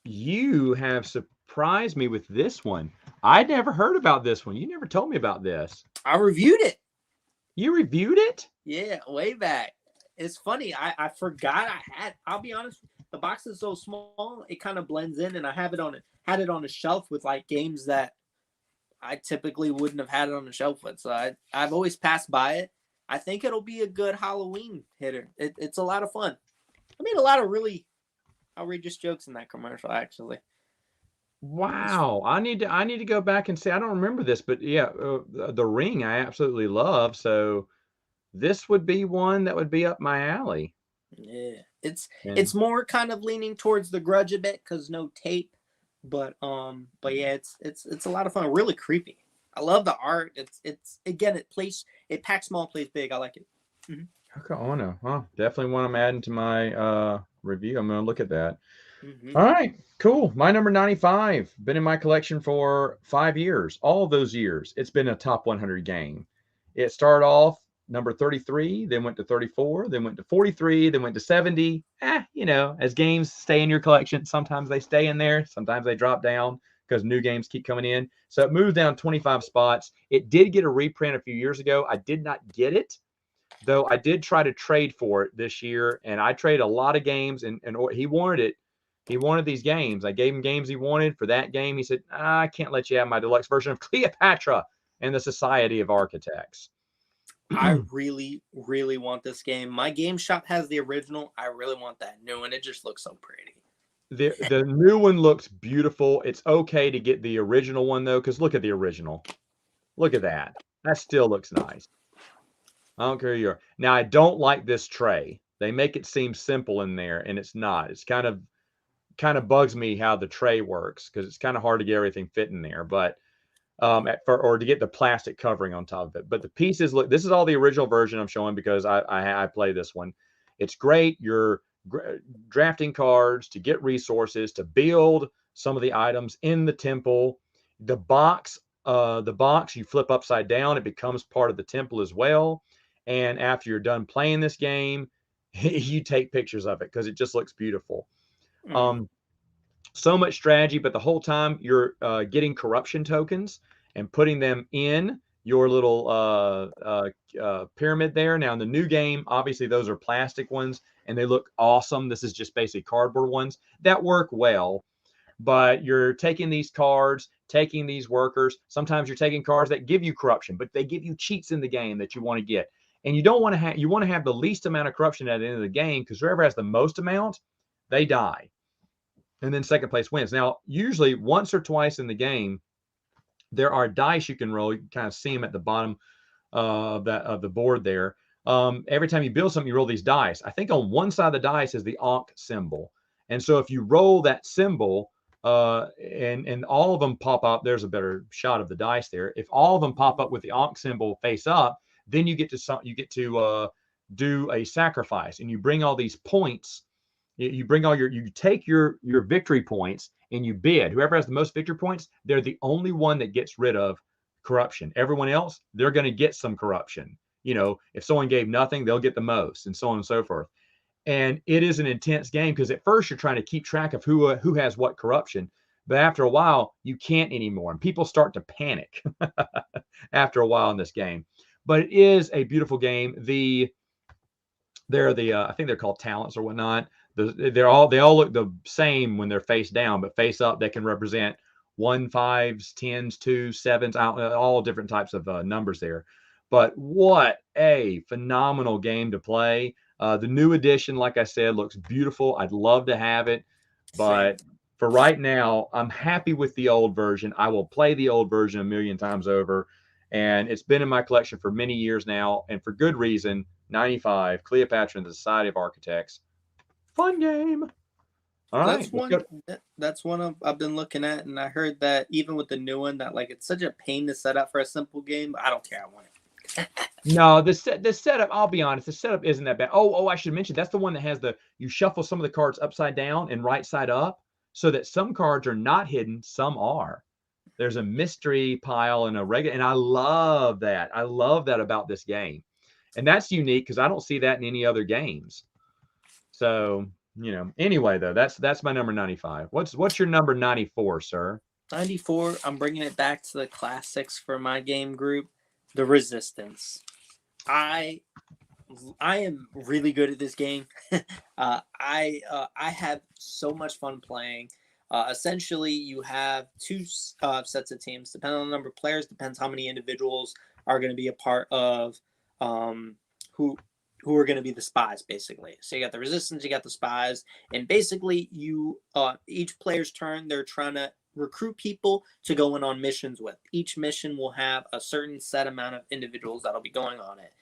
You have surprised me with this one. I'd never heard about this one. You never told me about this. I reviewed it. You reviewed it? Yeah, way back. It's funny. I forgot I had. I'll be honest. The box is so small, it kind of blends in, and I had it on a shelf with like games that I typically wouldn't have had it on the shelf with. So I've always passed by it. I think it'll be a good Halloween hitter. It's a lot of fun. I made a lot of really outrageous jokes in that commercial, actually. Wow, I need to go back and see. I don't remember this, but yeah, the Ring I absolutely love. So this would be one that would be up my alley. Yeah, And it's more kind of leaning towards the Grudge a bit because no tape, but yeah, it's a lot of fun. Really creepy. I love the art. It's again, it packs small, plays big. I like it. Mm-hmm. Hako Onna, huh? Definitely one I'm adding to my review. I'm gonna look at that. Mm-hmm. All right, cool. My number 95, been in my collection for 5 years. All of those years, it's been a top 100 game. It started off number 33, then went to 34, then went to 43, then went to 70. As games stay in your collection, sometimes they stay in there, sometimes they drop down because new games keep coming in. So it moved down 25 spots. It did get a reprint a few years ago. I did not get it, though I did try to trade for it this year, and I traded a lot of games, and he wanted it. He wanted these games. I gave him games he wanted. For that game, he said, I can't let you have my deluxe version of Cleopatra and the Society of Architects. I really, really want this game. My game shop has the original. I really want that new one. It just looks so pretty. The new one looks beautiful. It's okay to get the original one, though, because look at the original. Look at that. That still looks nice. I don't care who you are. Now, I don't like this tray. They make it seem simple in there, and it's not. It's kind of bugs me how the tray works because it's kind of hard to get everything fit in there. But or to get the plastic covering on top of it. But the pieces look. This is all the original version I'm showing because I play this one. It's great. You're drafting cards to get resources to build some of the items in the temple. The box you flip upside down. It becomes part of the temple as well. And after you're done playing this game, you take pictures of it because it just looks beautiful. So much strategy, but the whole time you're getting corruption tokens and putting them in your little pyramid there. Now in the new game, obviously those are plastic ones and they look awesome. This is just basic cardboard ones that work well, but you're taking these cards, taking these workers. Sometimes you're taking cards that give you corruption, but they give you cheats in the game that you want to get. And you don't want to have, you want to have the least amount of corruption at the end of the game because whoever has the most amount, they die. And then second place wins. Now, usually once or twice in the game, there are dice you can roll. You can kind of see them at the bottom of the board there. Every time you build something, you roll these dice. I think on one side of the dice is the Ankh symbol. And so if you roll that symbol, and all of them pop up, there's a better shot of the dice there. If all of them pop up with the Ankh symbol face up, then you get to do a sacrifice, and you bring all these points. You bring all you take your victory points and you bid. Whoever has the most victory points, they're the only one that gets rid of corruption. Everyone else, they're going to get some corruption. If someone gave nothing, they'll get the most, and so on and so forth. And it is an intense game because at first you're trying to keep track of who has what corruption, but after a while you can't anymore, and people start to panic after a while in this game. But it is a beautiful game. I think they're called talents or whatnot. They all look the same when they're face down, but face up they can represent 1, 5s, 10s, 2s, 7s, all different types of numbers there. But what a phenomenal game to play. The new edition, like I said, looks beautiful. I'd love to have it, but for right now, I'm happy with the old version. I will play the old version a million times over, and it's been in my collection for many years now, and for good reason. 95, Cleopatra and the Society of Architects. Fun game. All right. That's one I've been looking at, and I heard that even with the new one, that like it's such a pain to set up for a simple game. But I don't care. I want it. No, the setup. I'll be honest. The setup isn't that bad. Oh, I should mention that's the one that has you shuffle some of the cards upside down and right side up, so that some cards are not hidden, some are. There's a mystery pile and a regular, and I love that. I love that about this game. And that's unique because I don't see that in any other games. So, anyway, though, that's my number 95. What's your number 94, sir? 94, I'm bringing it back to the classics for my game group, The Resistance. I am really good at this game. I have so much fun playing. Essentially, you have two sets of teams. Depending on the number of players, depends how many individuals are going to be a part of who are going to be the spies, basically. So you got the resistance, you got the spies, and basically you each player's turn, they're trying to recruit people to go in on missions with. Each mission will have a certain set amount of individuals that'll be going on it,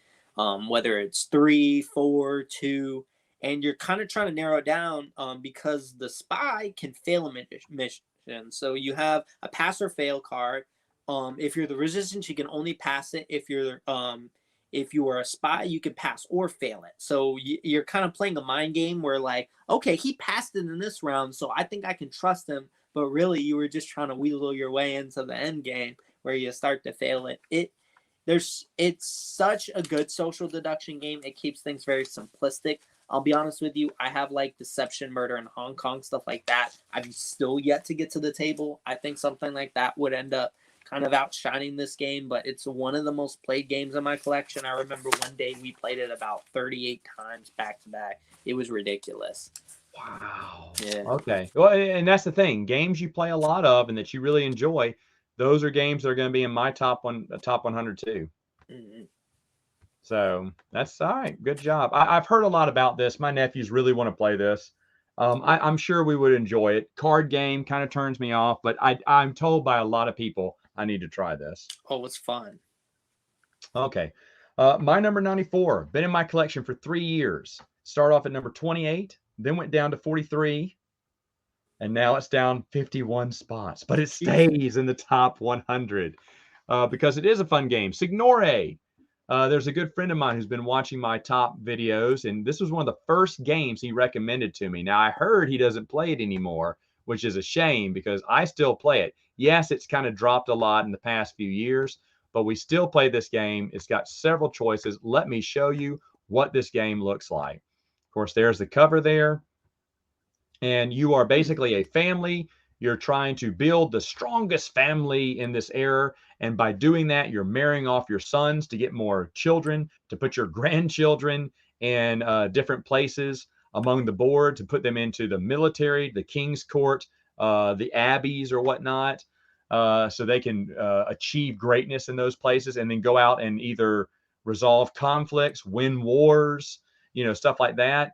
whether it's 3, 4, 2, and you're kind of trying to narrow it down because the spy can fail a mission. So you have a pass or fail card. If you're the resistance, you can only pass it. If you are a spy, you can pass or fail it. So you're kind of playing a mind game where, like, okay, he passed it in this round, so I think I can trust him. But really, you were just trying to wheedle your way into the end game where you start to fail it. It's such a good social deduction game. It keeps things very simplistic. I'll be honest with you. I have like Deception, Murder in Hong Kong, stuff like that. I've still yet to get to the table. I think something like that would end up kind of outshining this game, but it's one of the most played games in my collection. I remember one day we played it about 38 times back to back. It was ridiculous. Wow. Yeah. Okay. Well, and that's the thing. Games you play a lot of and that you really enjoy, those are games that are going to be in my top 100 too. Mm-hmm. So that's all right. Good job. I've heard a lot about this. My nephews really want to play this. I'm sure we would enjoy it. Card game kind of turns me off, but I'm told by a lot of people I need to try this. Oh, it's fun. Okay. My number 94, been in my collection for 3 years. Start off at number 28, then went down to 43, and now it's down 51 spots, but it stays in the top 100 because it is a fun game. Signorie. There's a good friend of mine who's been watching my top videos, and this was one of the first games he recommended to me. Now, I heard he doesn't play it anymore, which is a shame because I still play it. Yes, it's kind of dropped a lot in the past few years, but we still play this game. It's got several choices. Let me show you what this game looks like. Of course, there's the cover there. And you are basically a family. You're trying to build the strongest family in this era. And by doing that, you're marrying off your sons to get more children, to put your grandchildren in different places among the board, to put them into the military, the king's court, the abbeys or whatnot, so they can achieve greatness in those places and then go out and either resolve conflicts, win wars, stuff like that.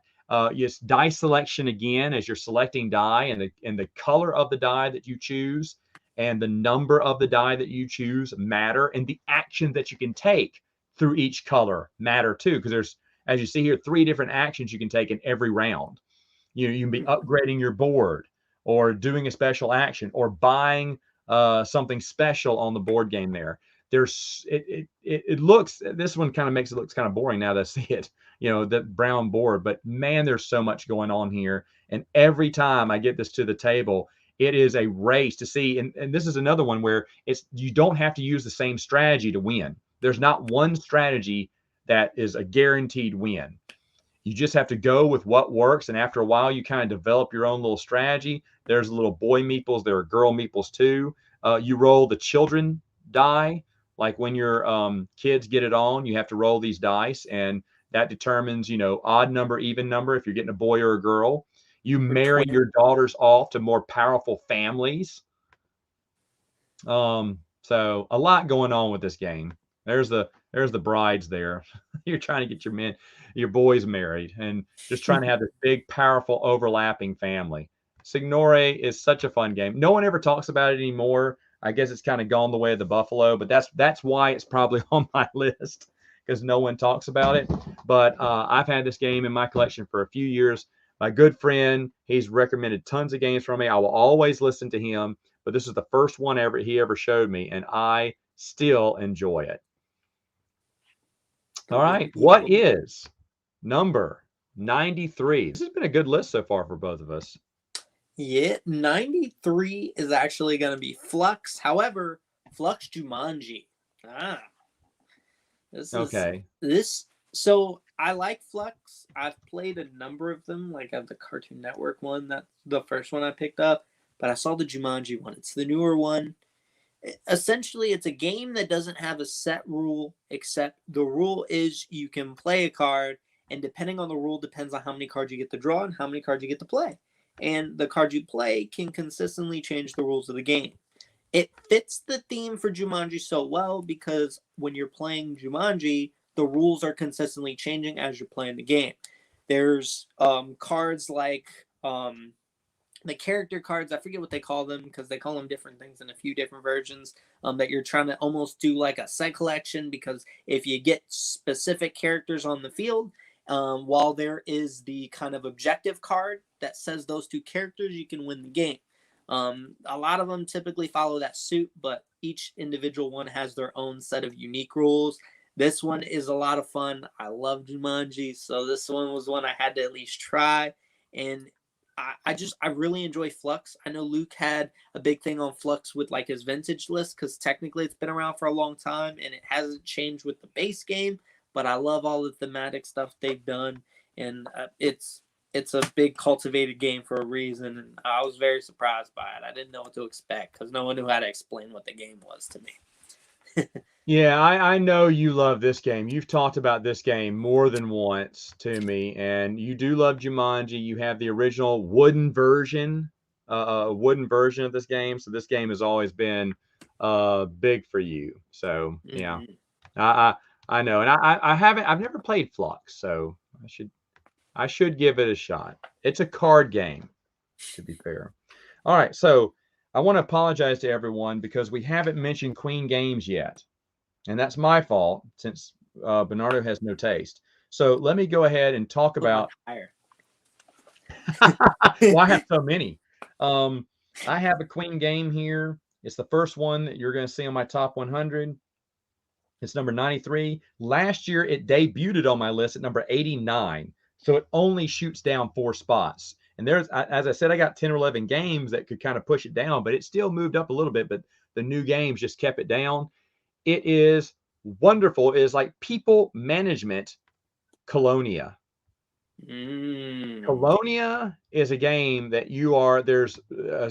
Yes, die selection again as you're selecting die, and the color of the die that you choose and the number of the die that you choose matter, and the action that you can take through each color matter too, because there's, as you see here, 3 different actions you can take in every round. You can be upgrading your board, or doing a special action, or buying something special on the board game there. It looks, this one kind of makes it look kind of boring now that I see it, the brown board, but man, there's so much going on here. And every time I get this to the table, it is a race to see. And this is another one where you don't have to use the same strategy to win. There's not one strategy that is a guaranteed win. You just have to go with what works. And after a while, you kind of develop your own little strategy. There's little boy meeples. There are girl meeples too. You roll the children die. Like when your kids get it on, you have to roll these dice, and that determines, odd number, even number, if you're getting a boy or a girl. You marry your daughters off to more powerful families. So a lot going on with this game. There's the brides there. You're trying to get your boys married, and just trying to have this big, powerful, overlapping family. Signorie is such a fun game. No one ever talks about it anymore. I guess it's kind of gone the way of the buffalo, but that's why it's probably on my list, because no one talks about it. But I've had this game in my collection for a few years. My good friend, he's recommended tons of games for me. I will always listen to him, but this is the first one he ever showed me, and I still enjoy it. All right, what is number 93? This has been a good list so far for both of us. Yeah, 93 is actually going to be Fluxx. However, Fluxx Jumanji. So I like Fluxx. I've played a number of them, like I have the Cartoon Network one. That's the first one I picked up. But I saw the Jumanji one. It's the newer one. Essentially, it's a game that doesn't have a set rule, except the rule is you can play a card, and depending on the rule depends on how many cards you get to draw and how many cards you get to play. and the cards you play can consistently change the rules of the game. It fits the theme for Jumanji so well because when you're playing Jumanji, the rules are consistently changing as you're playing the game. There's cards like the character cards. I forget what they call them because they call them different things in a few different versions, that you're trying to almost do like a set collection, because if you get specific characters on the field, while there is the kind of objective card that says those two characters, you can win the game. A lot of them typically follow that suit, but each individual one has their own set of unique rules. This one is a lot of fun. I love Jumanji, so this one was one I had to at least try. And I really enjoy Fluxx. I know Luke had a big thing on Fluxx with like his vintage list, because technically it's been around for a long time and it hasn't changed with the base game. But I love all the thematic stuff they've done, and it's a big cultivated game for a reason. And I was very surprised by it. I didn't know what to expect because no one knew how to explain what the game was to me. Yeah, I know you love this game. You've talked about this game more than once to me, and you do love Jumanji. You have the original wooden version of this game. So this game has always been big for you. So yeah, I know, and I've never played Fluxx, so I should give it a shot. It's a card game, to be fair. All right, so I want to apologize to everyone because we haven't mentioned Queen Games yet. And that's my fault since Bernardo has no taste. So let me go ahead and talk about. Well, I have so many. I have a Queen game here. It's the first one that you're going to see on my top 100. It's number 93. Last year, it debuted on my list at number 89. So it only shoots down 4 spots. And there's, as I said, I got 10 or 11 games that could kind of push it down, but it still moved up a little bit. But the new games just kept it down. It is wonderful. It is like people management Colonia. Colonia is a game that there's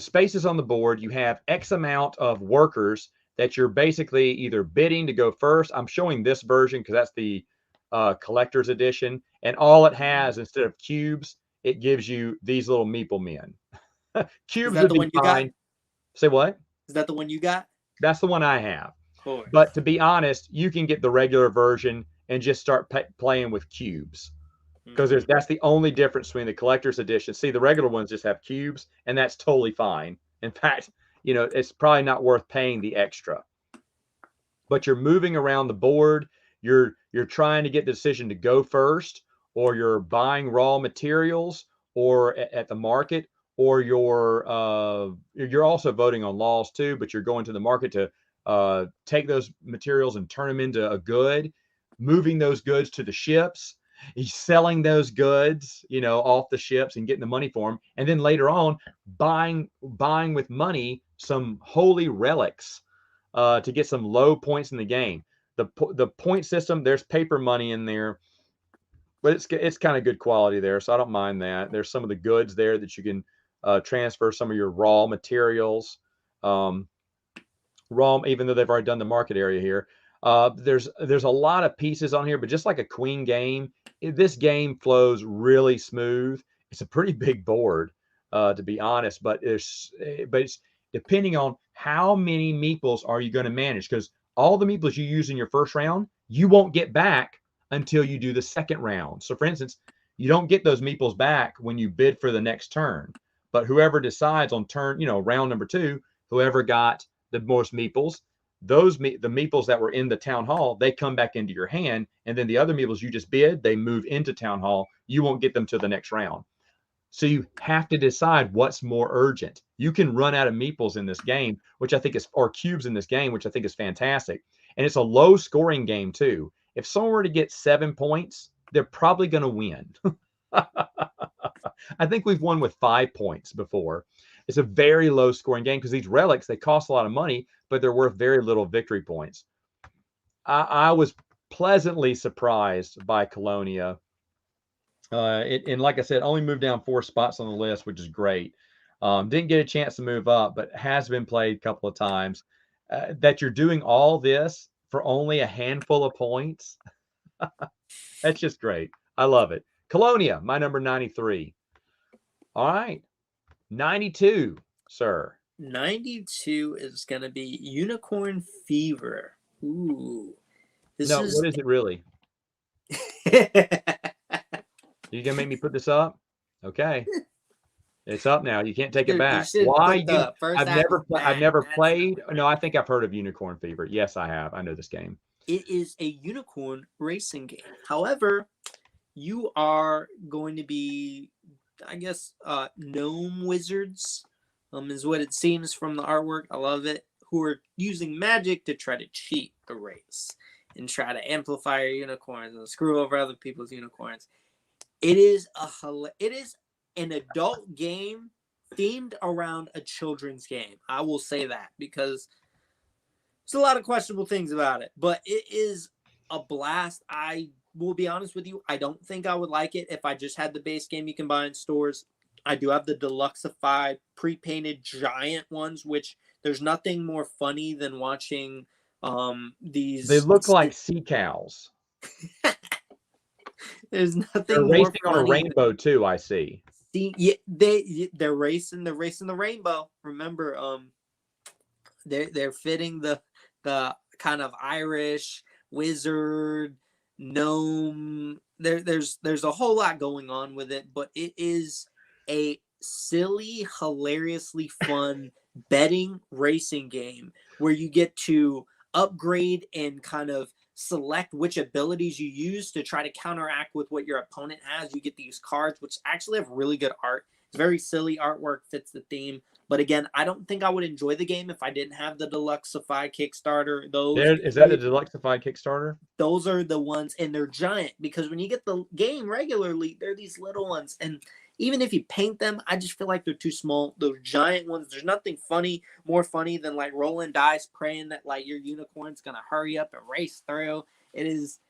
spaces on the board. You have X amount of workers that you're basically either bidding to go first. I'm showing this version because that's the collector's edition. And all it has, instead of cubes, it gives you these little meeple men. Cubes would be fine. Say what? Is that the one you got? That's the one I have. But to be honest, you can get the regular version and just start playing with cubes, because that's the only difference between the collector's edition. See, the regular ones just have cubes, and that's totally fine. In fact, it's probably not worth paying the extra. But you're moving around the board. You're trying to get the decision to go first, or you're buying raw materials, or at the market, or you're also voting on laws too. But you're going to the market to take those materials and turn them into a good, moving those goods to the ships, selling those goods, off the ships and getting the money for them. And then later on, buying with money some holy relics to get some low points in the game. The point system, there's paper money in there, but it's kind of good quality there. So I don't mind that. There's some of the goods there that you can transfer some of your raw materials. Even though they've already done the market area here. There's a lot of pieces on here, but just like a Queen game, this game flows really smooth. It's a pretty big board, to be honest, but it's depending on how many meeples are you going to manage, because all the meeples you use in your first round, you won't get back until you do the second round. So for instance, you don't get those meeples back when you bid for the next turn, but whoever decides on round number 2, whoever got the most meeples, the meeples that were in the town hall, they come back into your hand, and then the other meeples you just bid, they move into town hall. You won't get them to the next round. So you have to decide what's more urgent. You can run out of meeples in this game, or cubes in this game, which I think is fantastic. And it's a low scoring game too. If someone were to get 7 points, they're probably going to win. I think we've won with 5 points before. It's a very low scoring game because these relics, they cost a lot of money, but they're worth very little victory points. I was pleasantly surprised by Colonia. And like I said, only moved down 4 spots on the list, which is great. Didn't get a chance to move up, but has been played a couple of times. That you're doing all this for only a handful of points. That's just great. I love it. Colonia, my number 93. All right. 92, sir. 92 is going to be Unicorn Fever. Ooh. This No, is what is it really? You gonna make me put this up? Okay, it's up now. You can't take it You back. should Why? put the first I've never That's played. No, I think I've heard of Unicorn Fever. Yes, I have. I know this game. It is a unicorn racing game. However, you are going to be, I guess, gnome wizards, is what it seems from the artwork. I love it. Who are using magic to try to cheat the race and try to amplify your unicorns and screw over other people's unicorns. It is an adult game themed around a children's game. I will say that because there's a lot of questionable things about it, but it is a blast. I will be honest with you. I don't think I would like it if I just had the base game you can buy in stores. I do have the deluxeified pre-painted giant ones, which there's nothing more funny than watching these. They look like sea cows. There's nothing They're more racing on a rainbow too, I see. Yeah, they're racing the rainbow. Remember, they're fitting the kind of Irish wizard gnome. There's a whole lot going on with it, but it is a silly, hilariously fun betting racing game where you get to upgrade and kind of select which abilities you use to try to counteract with what your opponent has. You get these cards, which actually have really good art. It's very silly artwork, fits the theme. But again, I don't think I would enjoy the game if I didn't have the Deluxeify Kickstarter. Is that the Deluxeify Kickstarter? Those are the ones, and they're giant because when you get the game regularly, they're these little ones. And even if you paint them, I just feel like they're too small. Those giant ones, there's nothing more funny than like rolling dice, praying that like your unicorn's gonna hurry up and race through. It is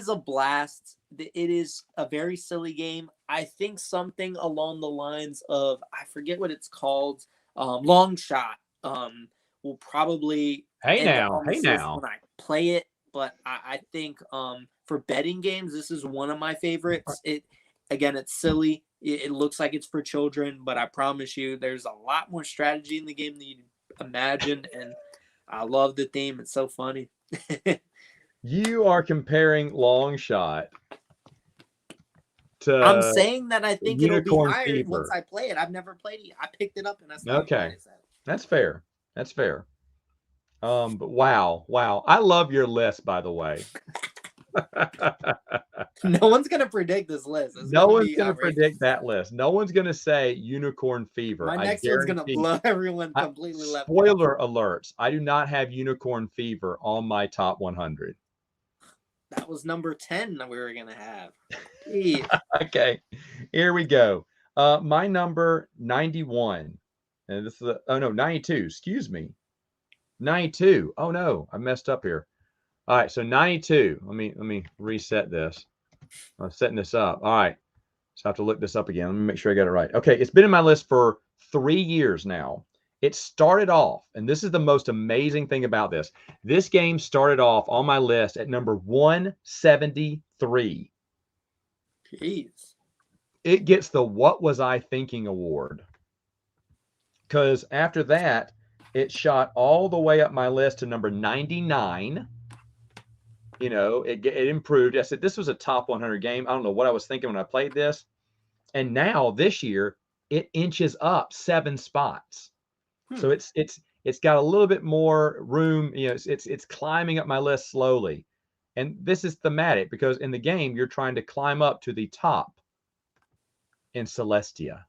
a blast. It is a very silly game. I think something along the lines of, I forget what it's called, Long Shot. Will probably hey now when I play it. But I think for betting games, this is one of my favorites. It's silly. It looks like it's for children, but I promise you, there's a lot more strategy in the game than you imagine. And I love the theme. It's so funny. You are comparing Long Shot to. I'm saying that I think it'll be higher Fever. once I play it. I've never played it. I picked it up and I started okay. That's fair. That's fair. But wow. I love your list, by the way. No one's gonna predict this list. No one's gonna predict that list. No one's gonna say Unicorn Fever. My next one's gonna blow everyone completely left. Spoiler alerts. I do not have Unicorn Fever on my top 100. That was number 10 that we were gonna have. Okay, here we go. My number 91. And this is 92. Excuse me. 92. Oh no, I messed up here. All right, so 92. Let me reset this. I'm setting this up. All right. So I have to look this up again. Let me make sure I got it right. Okay, it's been in my list for 3 years now. It started off, and this is the most amazing thing about this. This game started off on my list at number 173. Jeez. It gets the What Was I Thinking award. Because after that, it shot all the way up my list to number 99. It improved. I said, this was a top 100 game. I don't know what I was thinking when I played this. And now this year, it inches up 7 spots. So it's got a little bit more room. It's climbing up my list slowly. And this is thematic because in the game, you're trying to climb up to the top in Celestia.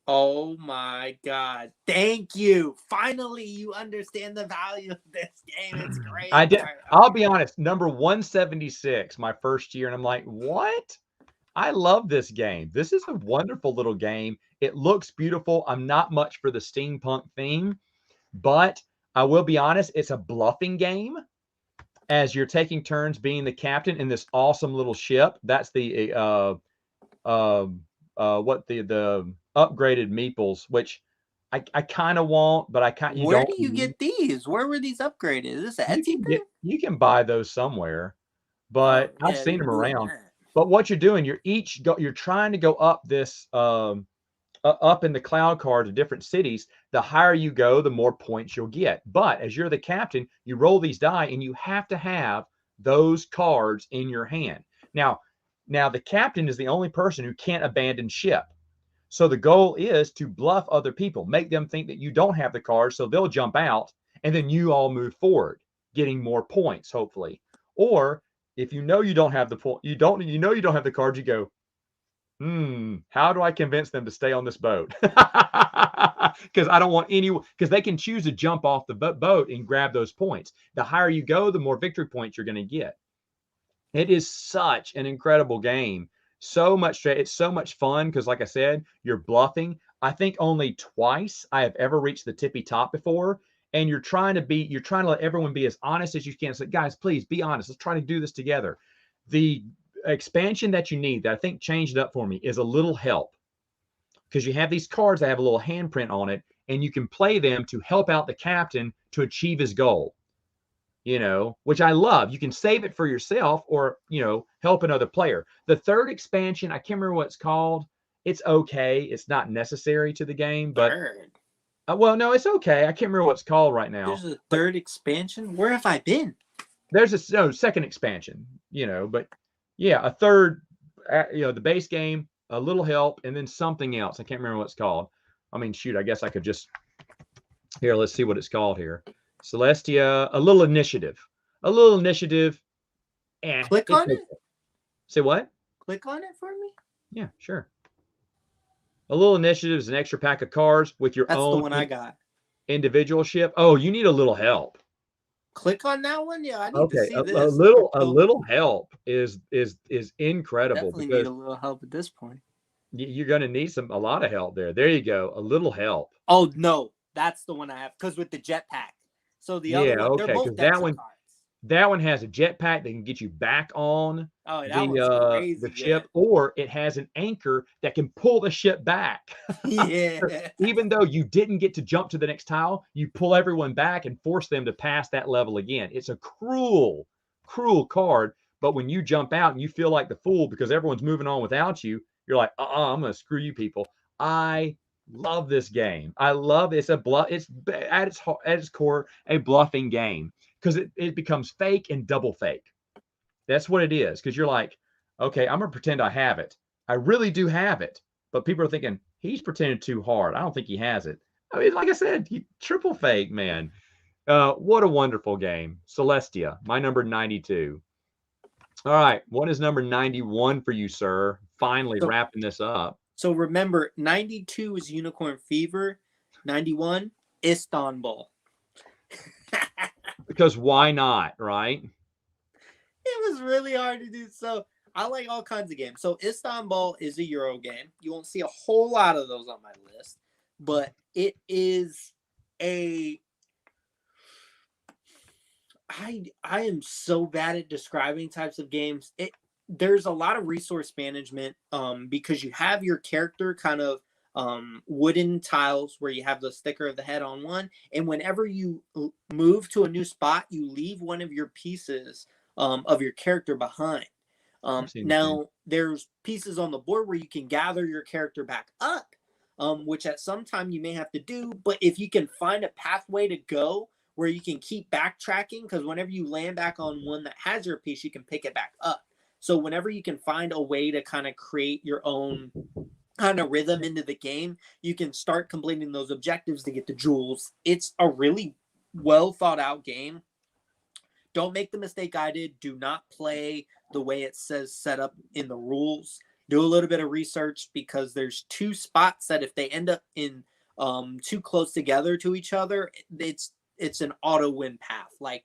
Oh my God. Thank you. Finally, you understand the value of this game. It's great. I did. I'll be honest, number 176, my first year. And I'm like, what? I love this game. This is a wonderful little game. It looks beautiful. I'm not much for the steampunk theme, but I will be honest, it's a bluffing game as you're taking turns being the captain in this awesome little ship. That's the upgraded meeples, which I kind of want, but I can't. Where do you get these? Where were these upgraded? Is this an Etsy thing? You can buy those somewhere, but I've seen them around. But what you're doing, you're trying to go up this up in the cloud card to different cities. The higher you go, the more points you'll get. But as you're the captain, you roll these die, and you have to have those cards in your hand. Now the captain is the only person who can't abandon ship. So the goal is to bluff other people, make them think that you don't have the cards, so they'll jump out, and then you all move forward, getting more points, hopefully. Or if you know you don't have the point, you don't have the cards, you go, how do I convince them to stay on this boat? Because I don't want anyone, because they can choose to jump off the boat and grab those points. The higher you go, the more victory points you're going to get. It is such an incredible game. It's so much fun because, like I said, you're bluffing. I think only twice I have ever reached the tippy top before. And you're trying to let everyone be as honest as you can. So, guys, please be honest. Let's try to do this together. The expansion that you need that I think changed it up for me is a little help, because you have these cards that have a little handprint on it, and you can play them to help out the captain to achieve his goal, which I love. You can save it for yourself or, help another player. The third expansion, I can't remember what it's called. It's okay. It's not necessary to the game, but well, no, it's okay. I can't remember what it's called right now. There's a third expansion. Where have I been? There's a second expansion, but yeah, a third, the base game, a little help, and then something else. I can't remember what it's called. I mean, shoot, I guess I could just, here, let's see what it's called here. Celestia, a little initiative. Click on it. Say what? Click on it for me. Yeah, sure. A little initiative is an extra pack of cards with your own. That's the one I got. Individual ship. Oh, you need a little help. Click on that one. Yeah, I need to see this. A little help is incredible. Definitely need a little help at this point. You're going to need a lot of help there. There you go. A little help. Oh no, that's the one I have, because with the jetpack. So the other one, they're both cards. That one has a jetpack that can get you back on the ship, or it has an anchor that can pull the ship back. Yeah. Even though you didn't get to jump to the next tile, you pull everyone back and force them to pass that level again. It's a cruel, cruel card. But when you jump out and you feel like the fool because everyone's moving on without you, you're like, I'm going to screw you people. I love this game. I love it. It's at its core a bluffing game, because it becomes fake and double fake. That's what it is. Because you're like, okay, I'm gonna pretend I have it. I really do have it, but people are thinking he's pretending too hard. I don't think he has it. I mean, like I said, triple fake, man. What a wonderful game. Celestia, my number 92. All right, what is number 91 for you, sir? Finally wrapping this up. So remember, 92 is Unicorn Fever, 91 Istanbul. Because why not, right? It was really hard to do. So I like all kinds of games. So Istanbul is a Euro game. You won't see a whole lot of those on my list, but it is I am so bad at describing types of games. There's a lot of resource management because you have your character kind of wooden tiles where you have the sticker of the head on one, and whenever you move to a new spot, you leave one of your pieces of your character behind. Now there's pieces on the board where you can gather your character back up, which at some time you may have to do, but if you can find a pathway to go where you can keep backtracking, because whenever you land back on one that has your piece, you can pick it back up. So whenever you can find a way to kind of create your own kind of rhythm into the game, you can start completing those objectives to get the jewels. It's a really well thought out game. Don't make the mistake I did. Do not play the way it says set up in the rules. Do a little bit of research, because there's two spots that if they end up in too close together to each other, it's an auto win path. Like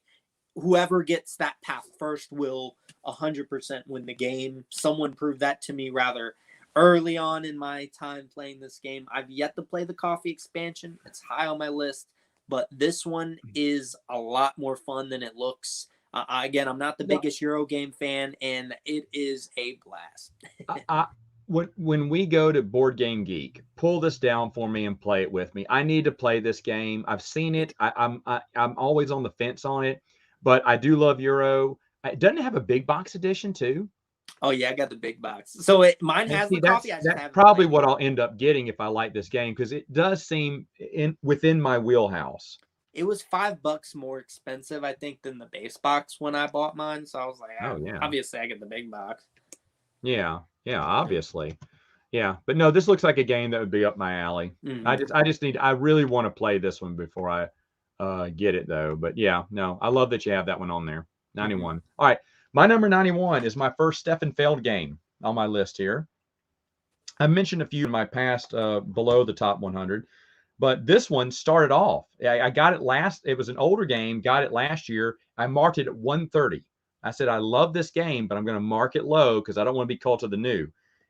whoever gets that path first will 100% win the game. Someone proved that to me rather early on in my time playing this game. I've yet to play the coffee expansion. It's high on my list, but this one is a lot more fun than it looks. Again, I'm not the biggest Euro game fan, and it is a blast. When we go to Board Game Geek, pull this down for me and play it with me. I need to play this game. I've seen it. I'm always on the fence on it, but I do love Euro. Doesn't it have a big box edition too? Oh yeah, I got the big box. So mine has the coffee. I just That's haven't probably played what it. I'll end up getting if I like this game, because it does seem within my wheelhouse. It was $5 more expensive, I think, than the base box when I bought mine. So I was like, Oh yeah, obviously I get the big box. yeah, obviously, yeah. But no, this looks like a game that would be up my alley. Mm-hmm. I really want to play this one before I get it though. But yeah, no, I love that you have that one on there. 91. Mm-hmm. All right, my number 91 is my first Stefan Feld game on my list here. I mentioned a few in my past below the top 100. But this one started off. I got it last. It was an older game. Got it last year. I marked it at 130. I said I love this game, but I'm going to mark it low because I don't want to be Cult of the New.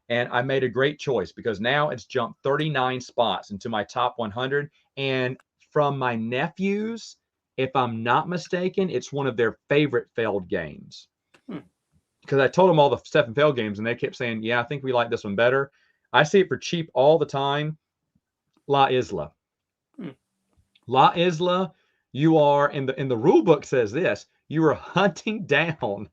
And I made a great choice because now it's jumped 39 spots into my top 100. And from my nephews, if I'm not mistaken, it's one of their favorite Feld games. Because I told them all the Stefan Feld games, and they kept saying, "Yeah, I think we like this one better." I see it for cheap all the time. La Isla. La Isla, you are in the rule book says this, you are hunting down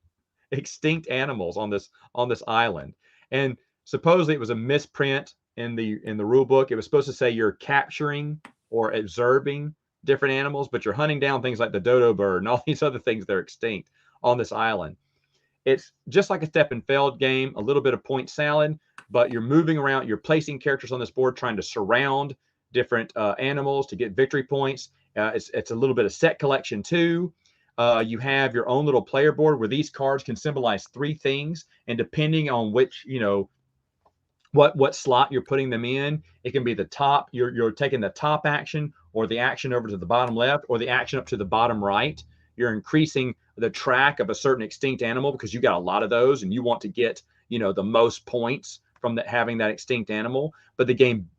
extinct animals on this island. And supposedly it was a misprint in the rule book. It was supposed to say you're capturing or observing different animals, but you're hunting down things like the dodo bird and all these other things that are extinct on this island. It's just like a Stefan Feld game, a little bit of point salad, but you're moving around, you're placing characters on this board, trying to surround different animals to get victory points. It's a little bit of set collection too. You have your own little player board where these cards can symbolize three things, and depending on which, what slot you're putting them in, it can be the top. You're taking the top action, or the action over to the bottom left, or the action up to the bottom right. You're increasing the track of a certain extinct animal because you got a lot of those, and you want to get the most points from having that extinct animal. But the game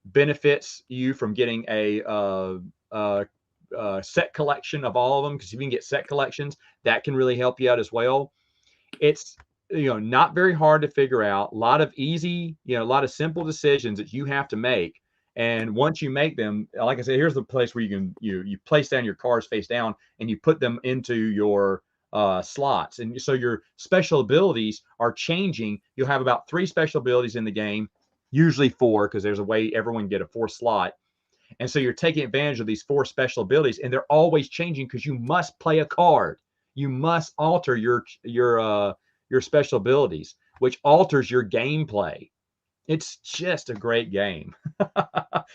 benefits you from getting a set collection of all of them, because if you can get set collections, that can really help you out as well. It's not very hard to figure out. A lot of easy, a lot of simple decisions that you have to make. And once you make them, like I said, here's the place where you place down your cards face down and you put them into your slots. And so your special abilities are changing. You'll have about 3 special abilities in the game, usually 4, because there's a way everyone can get a 4th slot. And so you're taking advantage of these 4 special abilities, and they're always changing because you must play a card. You must alter your special abilities, which alters your gameplay. It's just a great game.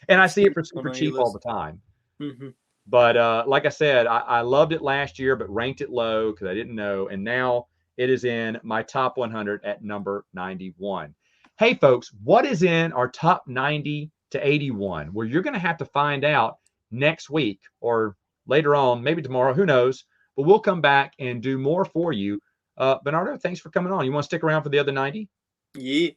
And I see it for super cheap all the time. Mm-hmm. But like I said, I loved it last year, but ranked it low because I didn't know. And now it is in my top 100 at number 91. Hey, folks, what is in our top 90 to 81? Well, you're going to have to find out next week or later on, maybe tomorrow, who knows. But we'll come back and do more for you. Bernardo, thanks for coming on. You want to stick around for the other 90? Yeah.